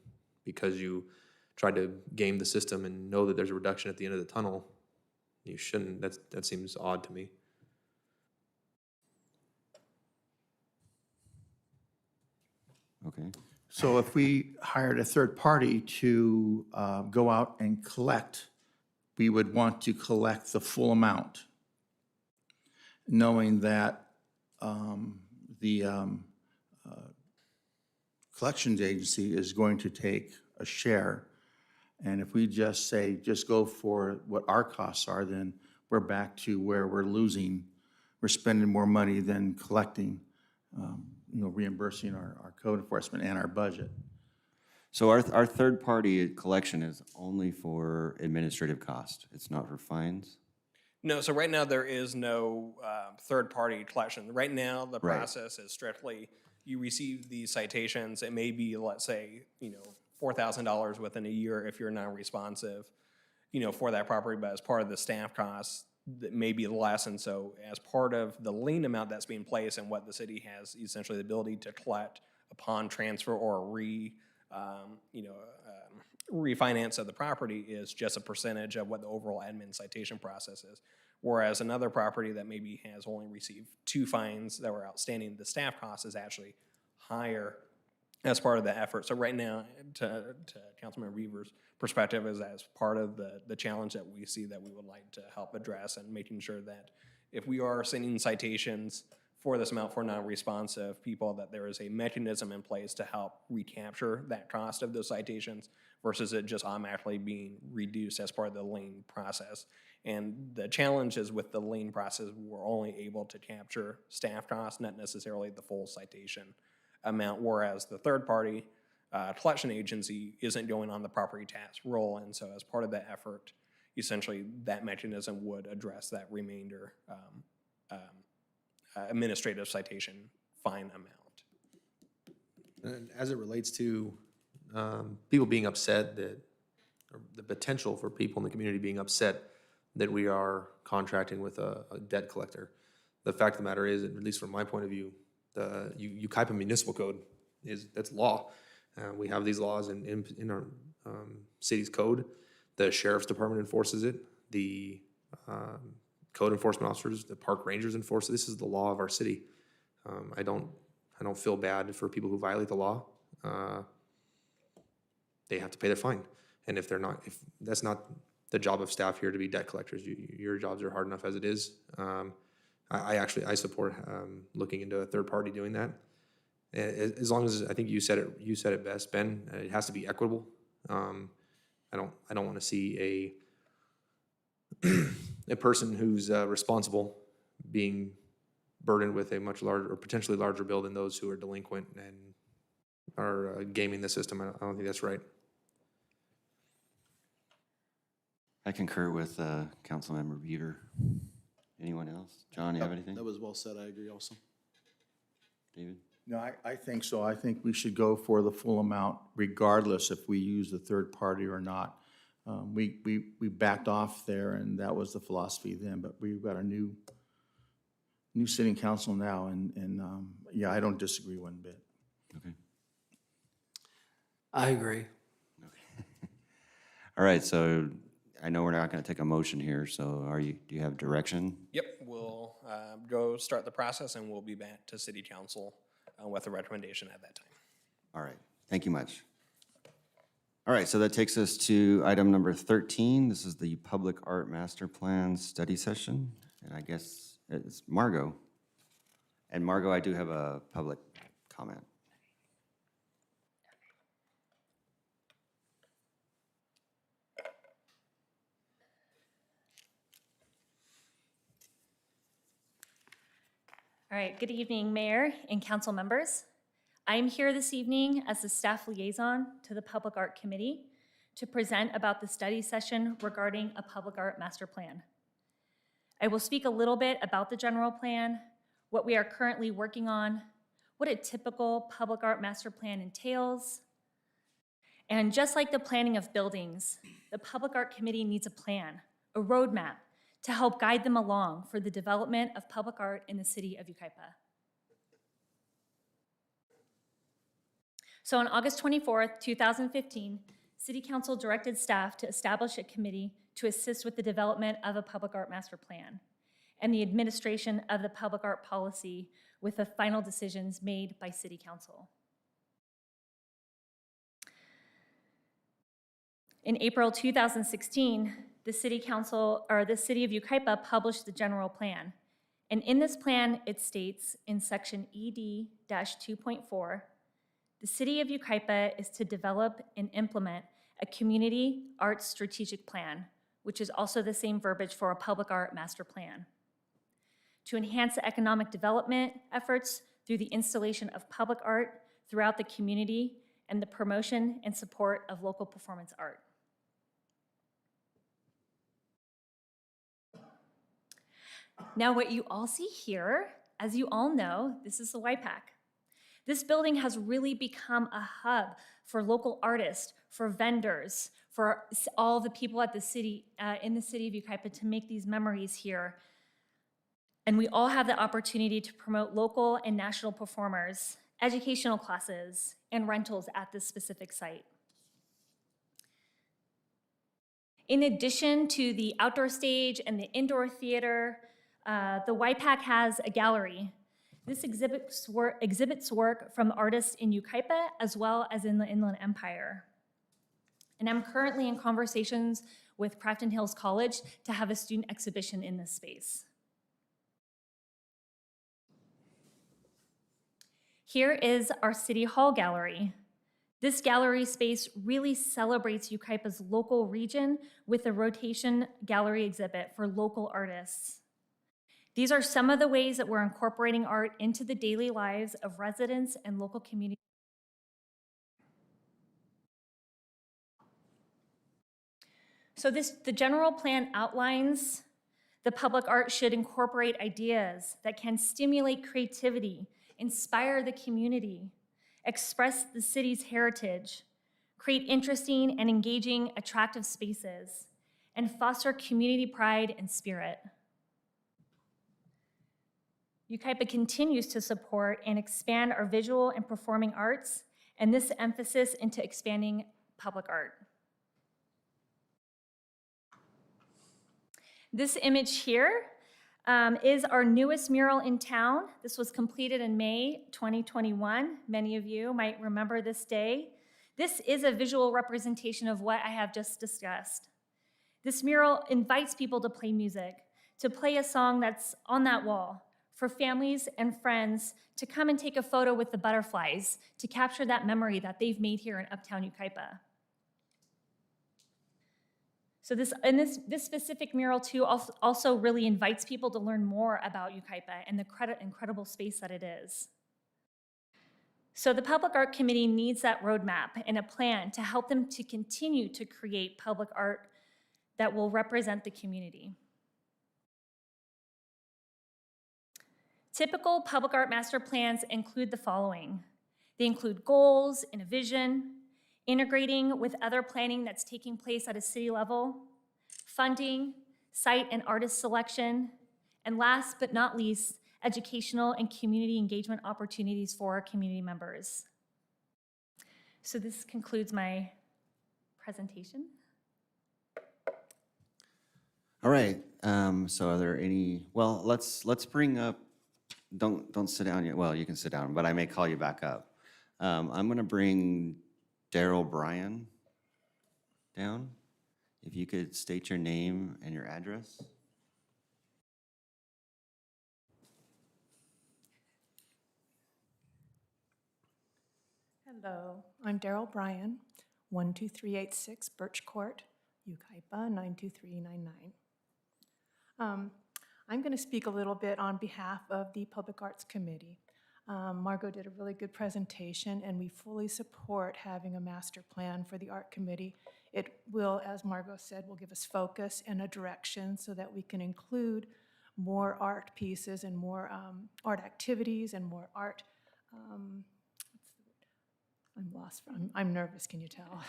because you tried to game the system and know that there's a reduction at the end of the tunnel, you shouldn't. That seems odd to me. Okay. So if we hired a third party to go out and collect, we would want to collect the full amount, knowing that the collections agency is going to take a share. And if we just say, just go for what our costs are, then we're back to where we're losing. We're spending more money than collecting, reimbursing our code enforcement and our budget. So our third-party collection is only for administrative cost. It's not for fines? No, so right now there is no third-party collection. Right now, the process is strictly, you receive these citations. It may be, let's say, $4,000 within a year if you're non-responsive, for that property, but as part of the staff costs, that may be less. And so as part of the lien amount that's being placed and what the city has essentially the ability to collect upon transfer or refinance of the property is just a percentage of what the overall admin citation process is. Whereas another property that maybe has only received 2 fines that were outstanding, the staff cost is actually higher as part of the effort. So right now, to Councilmember Beaver's perspective, is as part of the challenge that we see that we would like to help address, and making sure that if we are sending citations for this amount for non-responsive people, that there is a mechanism in place to help recapture that cost of those citations versus it just automatically being reduced as part of the lien process. And the challenge is with the lien process, we're only able to capture staff costs, not necessarily the full citation amount, whereas the third-party collection agency isn't going on the property tax roll. And so as part of that effort, essentially that mechanism would address that remainder administrative citation fine amount. And as it relates to people being upset, or the potential for people in the community being upset that we are contracting with a debt collector, the fact of the matter is, at least from my point of view, the Yucaipa Municipal Code that's law. We have these laws in our city's code. The Sheriff's Department enforces it. The code enforcement officers, the park rangers enforce it. This is the law of our city. I don't feel bad for people who violate the law. They have to pay their fine. And if that's not the job of staff here to be debt collectors, your jobs are hard enough as it is. I support looking into a third party doing that. As long as, I think you said it best, Ben, it has to be equitable. I don't want to see a person who's responsible being burdened with a much larger or potentially larger bill than those who are delinquent and are gaming the system. I don't think that's right. I concur with Councilmember Buter. Anyone else? John, you have anything? That was well said. I agree also. David? No, I think so. I think we should go for the full amount regardless if we use the third party or not. We backed off there, and that was the philosophy then, but we've got a new sitting council now, and yeah, I don't disagree one bit. Okay. I agree. All right, so I know we're not going to take a motion here, so do you have direction? Yep, we'll go start the process and we'll be back to city council with a recommendation at that time. All right, thank you much. All right, so that takes us to item number 13. This is the Public Art Master Plan Study Session, and I guess it's Margot. And Margot, I do have a public comment. All right, good evening, Mayor and council members. I am here this evening as the staff liaison to the Public Art Committee to present about the study session regarding a public art master plan. I will speak a little bit about the general plan, what we are currently working on, what a typical public art master plan entails, and just like the planning of buildings, the Public Art Committee needs a plan, a roadmap, to help guide them along for the development of public art in the city of Yucaipa. So on August 24th, 2015, City Council directed staff to establish a committee to assist with the development of a public art master plan and the administration of the public art policy with the final decisions made by City Council. In April 2016, the City Council, or the City of Yucaipa, published the general plan. And in this plan, it states in section ED-2.4, the City of Yucaipa is to develop and implement a community arts strategic plan, which is also the same verbiage for a public art master plan, to enhance the economic development efforts through the installation of public art throughout the community and the promotion and support of local performance art. Now, what you all see here, as you all know, this is the YPAC. This building has really become a hub for local artists, for vendors, for all the people at the city, in the city of Yucaipa to make these memories here. And we all have the opportunity to promote local and national performers, educational classes, and rentals at this specific site. In addition to the outdoor stage and the indoor theater, the YPAC has a gallery. This exhibits work from artists in Yucaipa as well as in the Inland Empire. And I'm currently in conversations with Crafton Hills College to have a student exhibition in this space. Here is our City Hall gallery. This gallery space really celebrates Yucaipa's local region with a rotation gallery exhibit for local artists. These are some of the ways that we're incorporating art into the daily lives of residents and local communities. So the general plan outlines the public art should incorporate ideas that can stimulate creativity, inspire the community, express the city's heritage, create interesting and engaging, attractive spaces, and foster community pride and spirit. Yucaipa continues to support and expand our visual and performing arts, and this emphasis into expanding public art. This image here is our newest mural in town. This was completed in May 2021. Many of you might remember this day. This is a visual representation of what I have just discussed. This mural invites people to play music, to play a song that's on that wall, for families and friends to come and take a photo with the butterflies to capture that memory that they've made here in Uptown Yucaipa. So this specific mural too also really invites people to learn more about Yucaipa and the incredible space that it is. So the Public Art Committee needs that roadmap and a plan to help them to continue to create public art that will represent the community. Typical public art master plans include the following. They include goals and a vision, integrating with other planning that's taking place at a city level, funding, site and artist selection, and last but not least, educational and community engagement opportunities for our community members. So this concludes my presentation. All right, so are there any, well, let's bring up, don't sit down yet. Well, you can sit down, but I may call you back up. I'm gonna bring Daryl Bryan down. If you could state your name and your address. Hello, I'm Daryl Bryan, 12386 Birch Court, Yucaipa, 92399. I'm going to speak a little bit on behalf of the Public Arts Committee. Margot did a really good presentation, and we fully support having a master plan for the Art Committee. It will, as Margot said, will give us focus and a direction so that we can include more art pieces and more art activities and more art. I'm lost. I'm nervous, can you tell?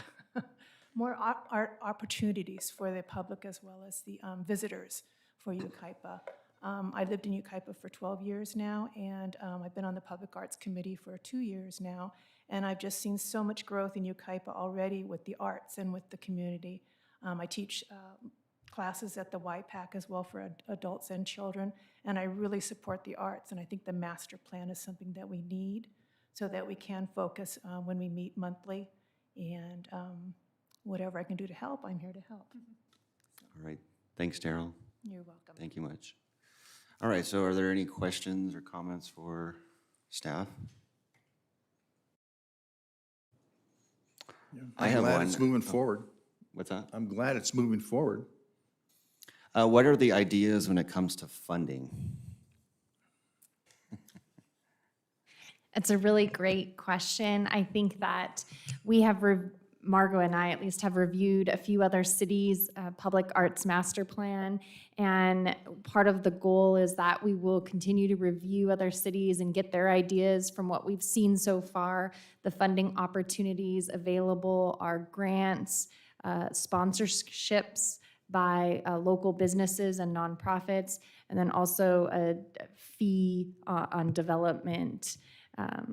More art opportunities for the public as well as the visitors for Yucaipa. I lived in Yucaipa for 12 years now, and I've been on the Public Arts Committee for 2 years now, and I've just seen so much growth in Yucaipa already with the arts and with the community. I teach classes at the YPAC as well for adults and children, and I really support the arts, and I think the master plan is something that we need so that we can focus when we meet monthly, and whatever I can do to help, I'm here to help. All right, thanks, Daryl. You're welcome. Thank you much. All right, so are there any questions or comments for staff? I have glad one. it's moving forward. What's that? I'm glad it's moving forward. What are the ideas when it comes to funding? It's a really great question. I think that we have, Margot and I at least have reviewed a few other cities' public arts master plan. And part of the goal is that we will continue to review other cities and get their ideas from what we've seen so far. The funding opportunities available are grants, sponsorships by local businesses and nonprofits, and then also a fee on development. I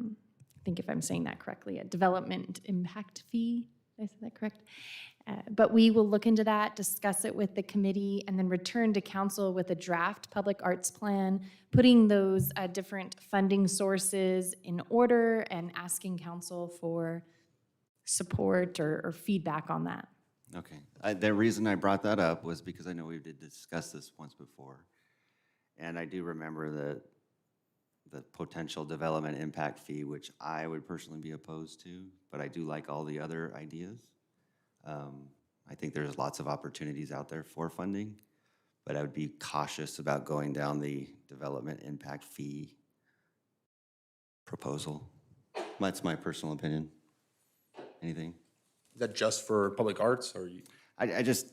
think if I'm saying that correctly, a development impact fee. Did I say that correct? But we will look into that, discuss it with the committee, and then return to council with a draft public arts plan, putting those different funding sources in order and asking council for support or feedback on that. Okay. The reason I brought that up was because I know we did discuss this once before. And I do remember the potential development impact fee, which I would personally be opposed to, but I do like all the other ideas. I think there's lots of opportunities out there for funding, but I would be cautious about going down the development impact fee proposal. That's my personal opinion. Anything? Is that just for public arts, or you? I just,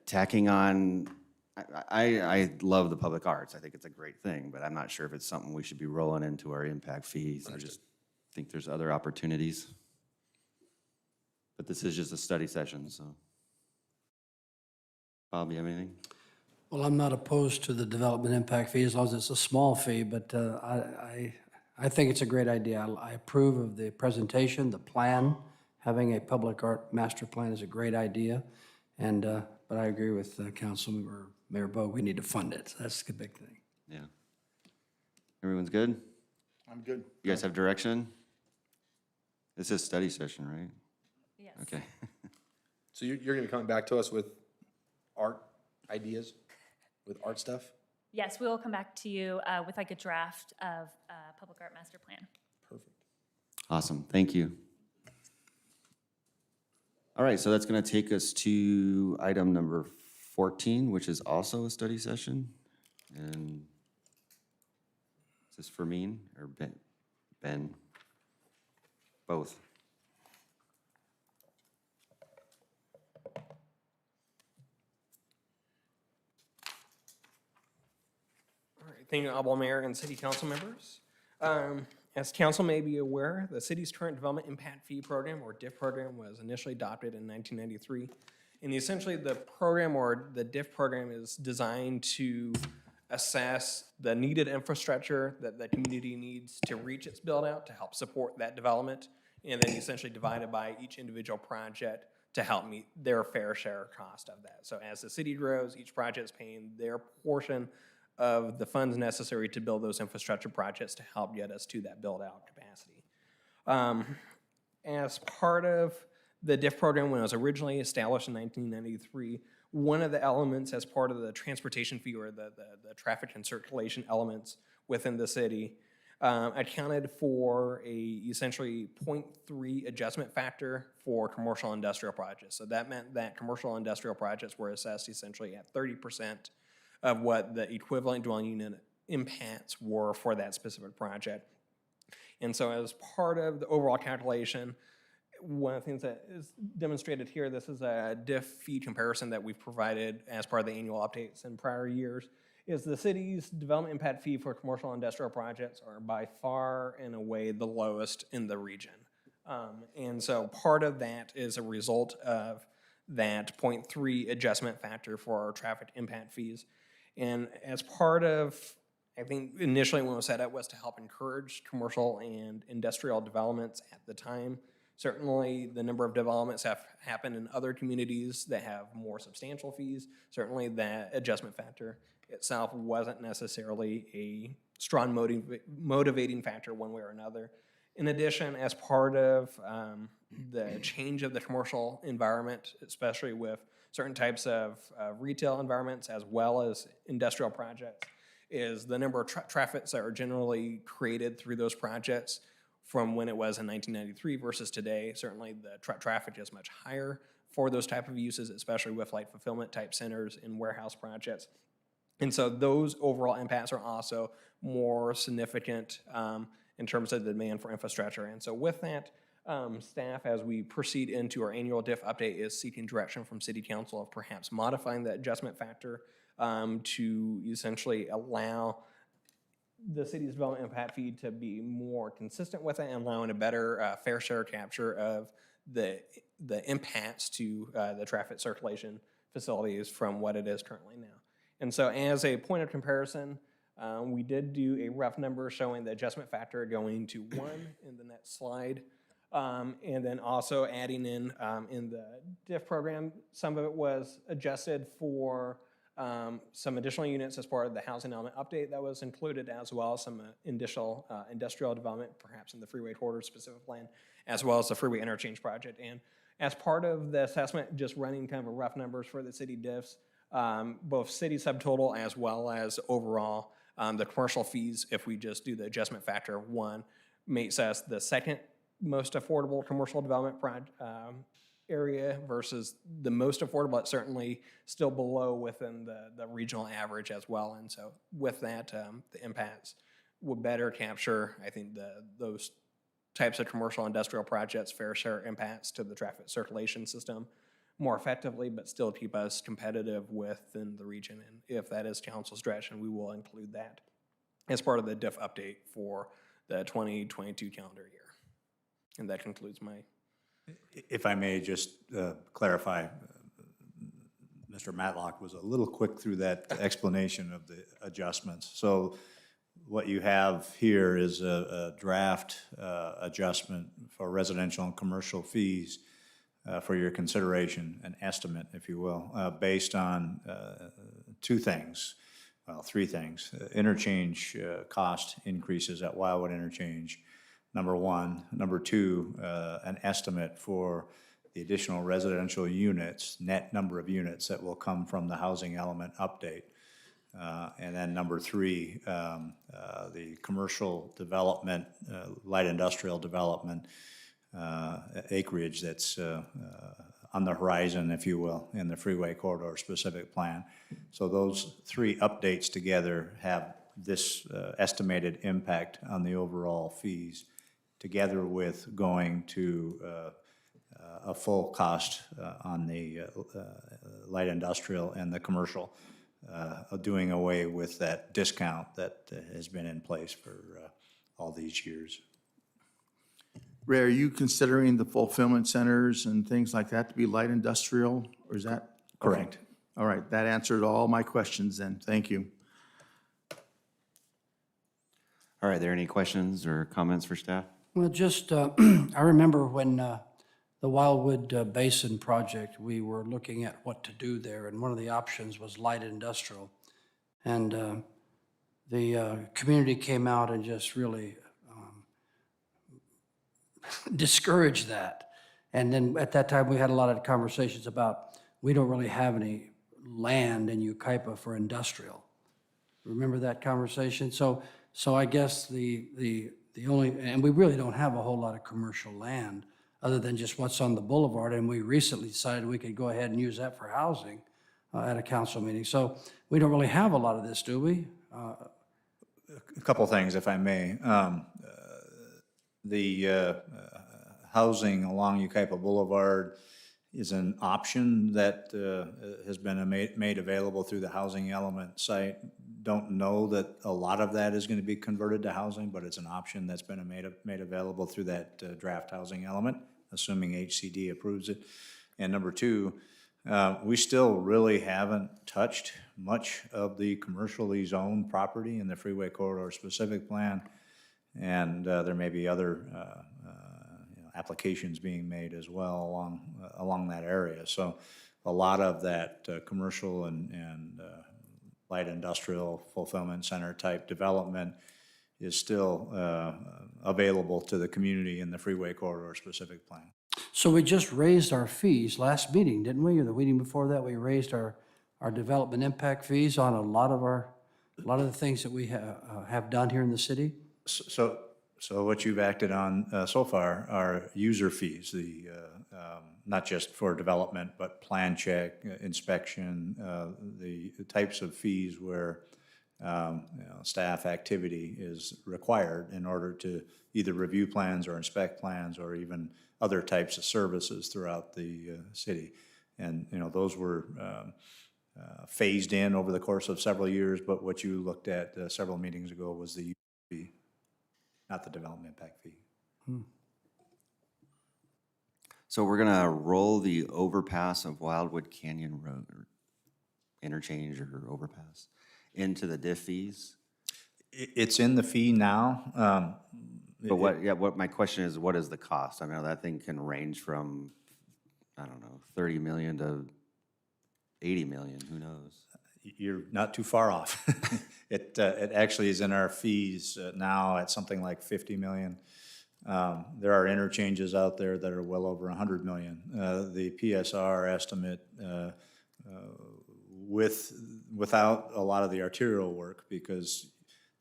tacking on, I love the public arts. I think it's a great thing, but I'm not sure if it's something we should be rolling into our impact fees. I just think there's other opportunities. But this is just a study session, so. Bob, you have anything? Well, I'm not opposed to the development impact fee as long as it's a small fee, but I think it's a great idea. I approve of the presentation, the plan. Having a public art master plan is a great idea, and but I agree with Councilmember Mayor Bo. We need to fund it. So that's the big thing. Yeah. Everyone's good? I'm good. You guys have direction? This is study session, right? Yes. Okay. So you're gonna be coming back to us with art ideas, with art stuff? Yes, we will come back to you with like a draft of public art master plan. Perfect. Awesome, thank you. All right, so that's going to take us to item number 14, which is also a study session. And is this for me or Ben? Ben? Both. All right, thank you, Honorable Mayor and City Council members. As council may be aware, the city's current Development Impact Fee Program, or DIF program, was initially adopted in 1993. And essentially, the program, or the DIF program, is designed to assess the needed infrastructure that the community needs to reach its build-out to help support that development, and then essentially divided by each individual project to help meet their fair share cost of that. So as the city grows, each project's paying their portion of the funds necessary to build those infrastructure projects to help get us to that build-out capacity. As part of the DIF program, when it was originally established in 1993, one of the elements as part of the transportation fee, or the traffic and circulation elements within the city, accounted for a essentially 0.3 adjustment factor for commercial industrial projects. So that meant that commercial industrial projects were assessed essentially at 30% of what the equivalent dwelling unit impacts were for that specific project. And so as part of the overall calculation, one of the things that is demonstrated here, this is a DIF fee comparison that we've provided as part of the annual updates in prior years, is the city's development impact fee for commercial industrial projects are by far and away the lowest in the region. And so part of that is a result of that 0.3 adjustment factor for our traffic impact fees. And as part of, I think initially when it was set up was to help encourage commercial and industrial developments at the time. Certainly the number of developments have happened in other communities that have more substantial fees. Certainly that adjustment factor itself wasn't necessarily a strong motivating factor one way or another. In addition, as part of the change of the commercial environment, especially with certain types of retail environments as well as industrial projects, is the number of traffics that are generally created through those projects from when it was in 1993 versus today. Certainly the traffic is much higher for those type of uses, especially with like fulfillment type centers and warehouse projects. And so those overall impacts are also more significant in terms of the demand for infrastructure. And so with that, staff, as we proceed into our annual DIF update, is seeking direction from City Council of perhaps modifying the adjustment factor to essentially allow the city's development impact fee to be more consistent with it and allowing a better fair share capture of the impacts to the traffic circulation facilities from what it is currently now. And so as a point of comparison, we did do a rough number showing the adjustment factor going to 1 in the next slide. And then also adding in the DIF program, some of it was adjusted for some additional units as part of the housing element update that was included, as well as some additional industrial development, perhaps in the freeway corridor specific plan, as well as the freeway interchange project. And as part of the assessment, just running kind of a rough numbers for the city DIFs, both city subtotal as well as overall, the commercial fees, if we just do the adjustment factor of 1, makes us the second most affordable commercial development area versus the most affordable. It's certainly still below within the regional average as well. And so with that, the impacts would better capture, I think, those types of commercial industrial projects, fair share impacts to the traffic circulation system more effectively, but still keep us competitive within the region. And if that is council's direction, we will include that as part of the DIF update for the 2022 calendar year. And that concludes my. If I may just clarify, Mr. Matlock was a little quick through that explanation of the adjustments. So what you have here is a draft adjustment for residential and commercial fees for your consideration, an estimate, if you will, based on 2 things, well, 3 things. Interchange cost increases at Wildwood Interchange, number 1. Number 2, an estimate for the additional residential units, net number of units that will come from the housing element update. And then number 3, the commercial development, light industrial development acreage that's on the horizon, if you will, in the freeway corridor specific plan. So those three updates together have this estimated impact on the overall fees, together with going to a full cost on the light industrial and the commercial, doing away with that discount that has been in place for all these years. Ray, are you considering the fulfillment centers and things like that to be light industrial, or is that? Correct. Okay. All right, that answered all my questions then. Thank you. All right, are there any questions or comments for staff? Well, just, I remember when the Wildwood Basin project, we were looking at what to do there, and one of the options was light industrial. And the community came out and just really discouraged that. And then at that time, we had a lot of conversations about, we don't really have any land in Yucaipa for industrial. Remember that conversation? So I guess the only, and we really don't have a whole lot of commercial land other than just what's on the boulevard, and we recently decided we could go ahead and use that for housing at a council meeting. So we don't really have a lot of this, do we? A couple things, if I may. The housing along Yucaipa Boulevard is an option that has been made available through the housing element site. Don't know that a lot of that is going to be converted to housing, but it's an option that's been made available through that draft housing element, assuming HCD approves it. And number two, we still really haven't touched much of the commercially zoned property in the freeway corridor specific plan. And there may be other applications being made as well along that area. So a lot of that commercial and light industrial fulfillment center type development is still available to the community in the freeway corridor specific plan. So we just raised our fees last meeting, didn't we? Or the meeting before that, we raised our development impact fees on a lot of the things that we have done here in the city. So what you've acted on so far are user fees, not just for development, but plan check, inspection, the types of fees where staff activity is required in order to either review plans or inspect plans or even other types of services throughout the city. And those were phased in over the course of several years, but what you looked at several meetings ago was the user fee, not the development impact fee. So we're gonna roll the overpass of Wildwood Canyon Road, or interchange or overpass, into the diff fees? It's in the fee now. But what my question is, what is the cost? I mean, that thing can range from, I don't know, 30 million to 80 million, who knows? You're not too far off. It actually is in our fees now at something like 50 million. There are interchanges out there that are well over 100 million. The PSR estimate without a lot of the arterial work, because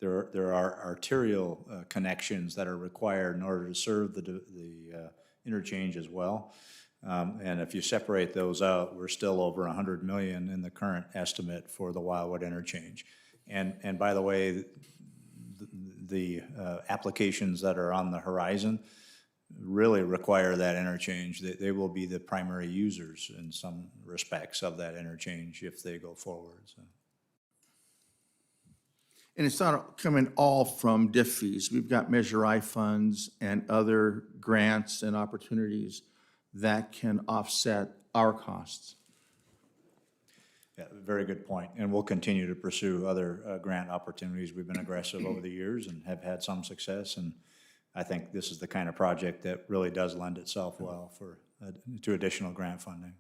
there are arterial connections that are required in order to serve the interchange as well. And if you separate those out, we're still over 100 million in the current estimate for the Wildwood interchange. And by the way, the applications that are on the horizon really require that interchange. They will be the primary users in some respects of that interchange if they go forward. So. And it's not coming all from diff fees. We've got Measure I funds and other grants and opportunities that can offset our costs. Yeah, very good point. And we'll continue to pursue other grant opportunities. We've been aggressive over the years and have had some success. And I think this is the kind of project that really does lend itself well to additional grant funding.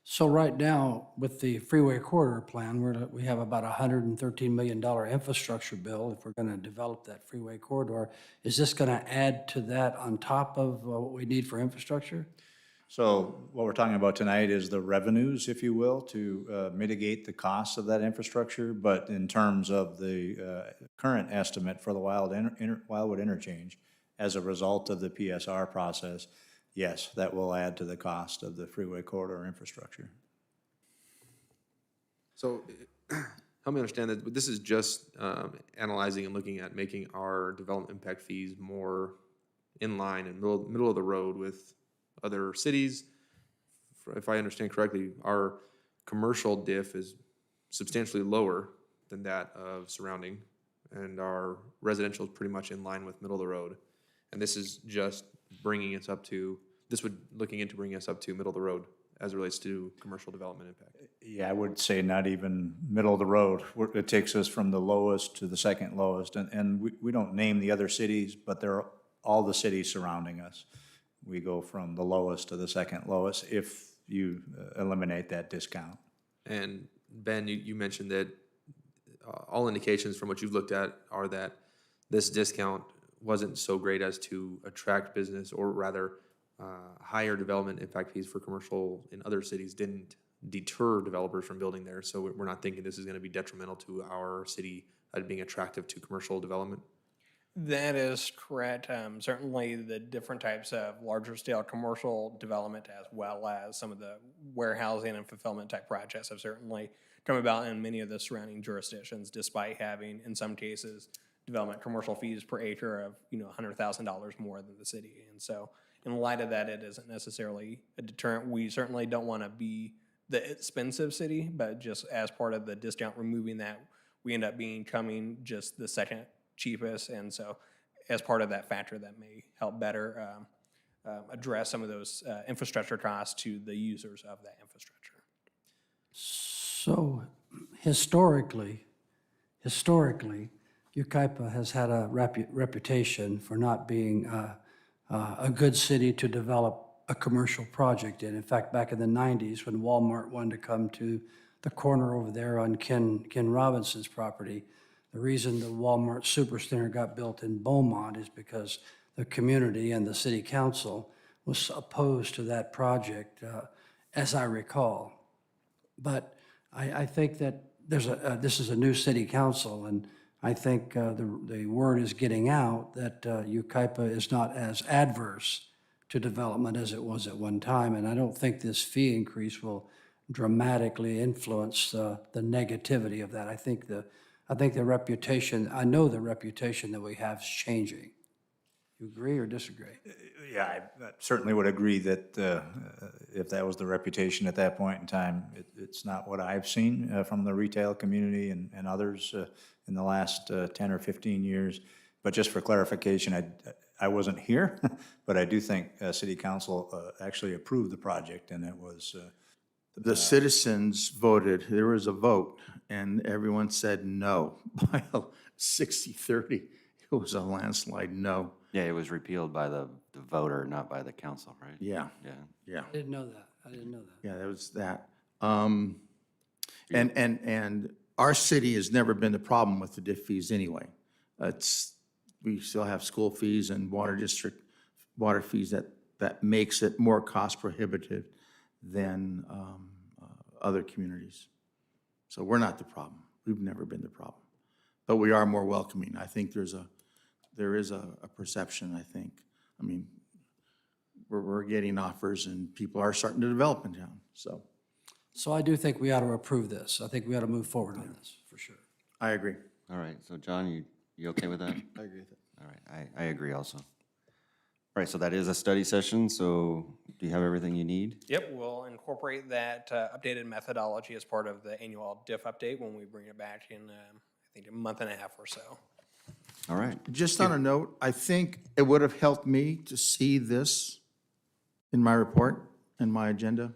So right now, with the freeway corridor plan, we have about a $113 million infrastructure bill if we're going to develop that freeway corridor. Is this going to add to that on top of what we need for infrastructure? So what we're talking about tonight is the revenues, if you will, to mitigate the costs of that infrastructure. But in terms of the current estimate for the Wildwood interchange, as a result of the PSR process, yes, that will add to the cost of the freeway corridor infrastructure. So help me understand that this is just analyzing and looking at making our development impact fees more in line and middle of the road with other cities. If I understand correctly, our commercial diff is substantially lower than that of surrounding, and our residential is pretty much in line with middle of the road. And this is just bringing us up to, looking into bringing us up to middle of the road as it relates to commercial development impact. Yeah, I would say not even middle of the road. It takes us from the lowest to the second lowest. And we don't name the other cities, but they're all the cities surrounding us. We go from the lowest to the second lowest if you eliminate that discount. And Ben, you mentioned that all indications from what you've looked at are that this discount wasn't so great as to attract business, or rather higher development impact fees for commercial in other cities didn't deter developers from building there. So we're not thinking this is going to be detrimental to our city being attractive to commercial development. That is correct. Certainly the different types of larger scale commercial development, as well as some of the warehousing and fulfillment type projects, have certainly come about in many of the surrounding jurisdictions, despite having, in some cases, development commercial fees per acre of, $100,000 more than the city. And so in light of that, it isn't necessarily a deterrent. We certainly don't want to be the expensive city, but just as part of the discount, removing that, we end up becoming just the second cheapest. And so as part of that factor, that may help better address some of those infrastructure costs to the users of that infrastructure. So historically, Yucaipa has had a reputation for not being a good city to develop a commercial project in. In fact, back in the 90s, when Walmart wanted to come to the corner over there on Ken Robinson's property, the reason the Walmart Supercenter got built in Beaumont is because the community and the city council was opposed to that project, as I recall. But I think that this is a new city council, and I think the word is getting out that Yucaipa is not as adverse to development as it was at one time, and I don't think this fee increase will dramatically influence the negativity of that. I think the reputation, I know the reputation that we have is changing. You agree or disagree? Yeah, I certainly would agree that if that was the reputation at that point in time, it's not what I've seen from the retail community and others in the last 10 or 15 years. But just for clarification, I wasn't here, but I do think City Council actually approved the project, and it was... The citizens voted, there was a vote, and everyone said no by 60-30. It was a landslide no. Yeah, it was repealed by the voter, not by the council, right? Yeah. Yeah. Yeah. I didn't know that. I didn't know that. Yeah, that was that. And our city has never been the problem with the diff fees anyway. We still have school fees and water district water fees that makes it more cost prohibitive than other communities. So we're not the problem. We've never been the problem. But we are more welcoming. I think there is a perception, I think. I mean, we're getting offers and people are starting to develop in town, so. So I do think we ought to approve this. I think we ought to move forward on this, for sure. I agree. All right, so John, you okay with that? I agree with it. All right, I agree also. All right, so that is a study session, so do you have everything you need? Yep, we'll incorporate that updated methodology as part of the annual diff update when we bring it back in, I think, a month and a half or so. All right. Just on a note, I think it would have helped me to see this in my report, in my agenda,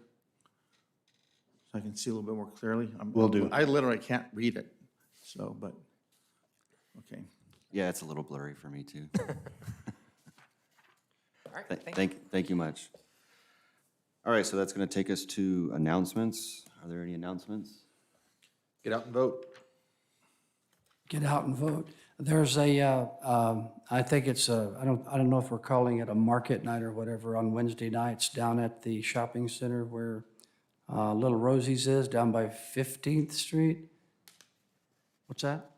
so I can see a little bit more clearly. Will do. I literally can't read it, so, but, okay. Yeah, it's a little blurry for me too. All right, Thank you much. All right, so that's going to take us to announcements. Are there any announcements? Get out and vote. Get out and vote. There's I think it's I don't know if we're calling it a market night or whatever on Wednesday nights down at the shopping center where Little Rosie's is, down by 15th Street. What's that?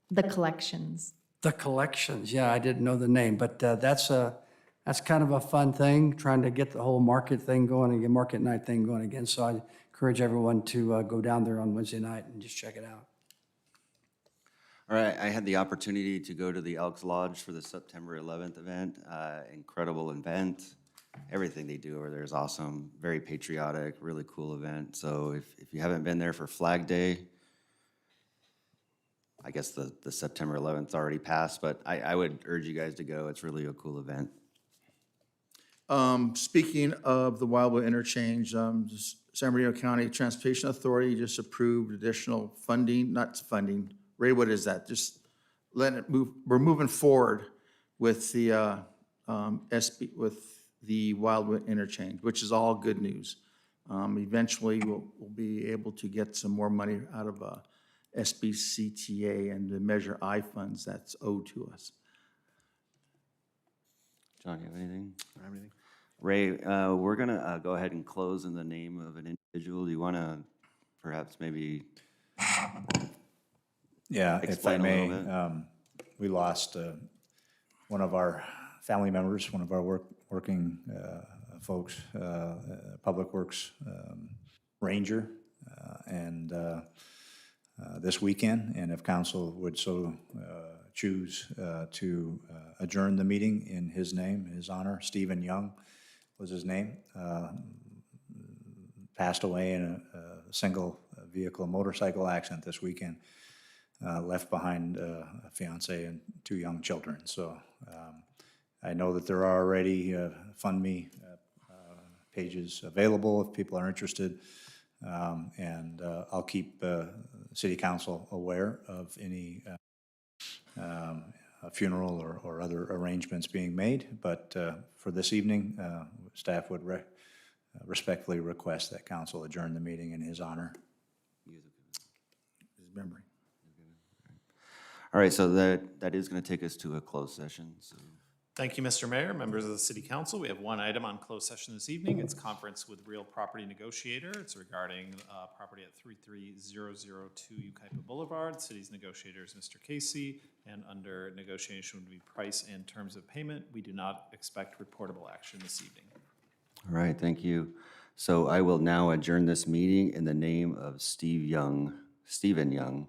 The collections. The Collections, yeah, I didn't know the name, but that's that's kind of a fun thing, trying to get the whole market thing going again, market night thing going again. So I encourage everyone to go down there on Wednesday night and just check it out. All right, I had the opportunity to go to the Elks Lodge for the September 11th event. Incredible event. Everything they do over there is awesome. Very patriotic, really cool event. So if you haven't been there for Flag Day, I guess the September 11th already passed, but I would urge you guys to go. It's really a cool event. Speaking of the Wildwood Interchange, San Bernardino County Transportation Authority just approved additional funding, not funding. Ray, what is that? Just letting it move. We're moving forward with the with the Wildwood Interchange, which is all good news. Eventually, we'll be able to get some more money out of SBCTA and the Measure I funds that's owed to us. John, you have anything? I have anything. Ray, we're gonna go ahead and close in the name of an individual. Do you want to perhaps maybe? Yeah, if I Explain a may, little we lost one of our family members, one of our working folks, Public Works Ranger, and this weekend. And if council would so choose to adjourn the meeting in his name, his honor, Stephen Young was his name, passed away in a single vehicle motorcycle accident this weekend. Left behind a fiance and 2 young children. So I know that there are already Fund Me pages available if people are interested. And I'll keep City Council aware of any funeral or other arrangements being made. But for this evening, staff would respectfully request that council adjourn the meeting in his honor. His memory. All right, so that is going to take us to a closed session. So. Thank you, Mr. Mayor, members of the City Council. We have one item on closed session this evening. It's conference with real property negotiator. It's regarding property at 33002 Yucaipa Boulevard. City's negotiator is Mr. Casey, and under negotiation would be price and terms of payment. We do not expect reportable action this evening. All right, thank you. So I will now adjourn this meeting in the name of Stephen Young.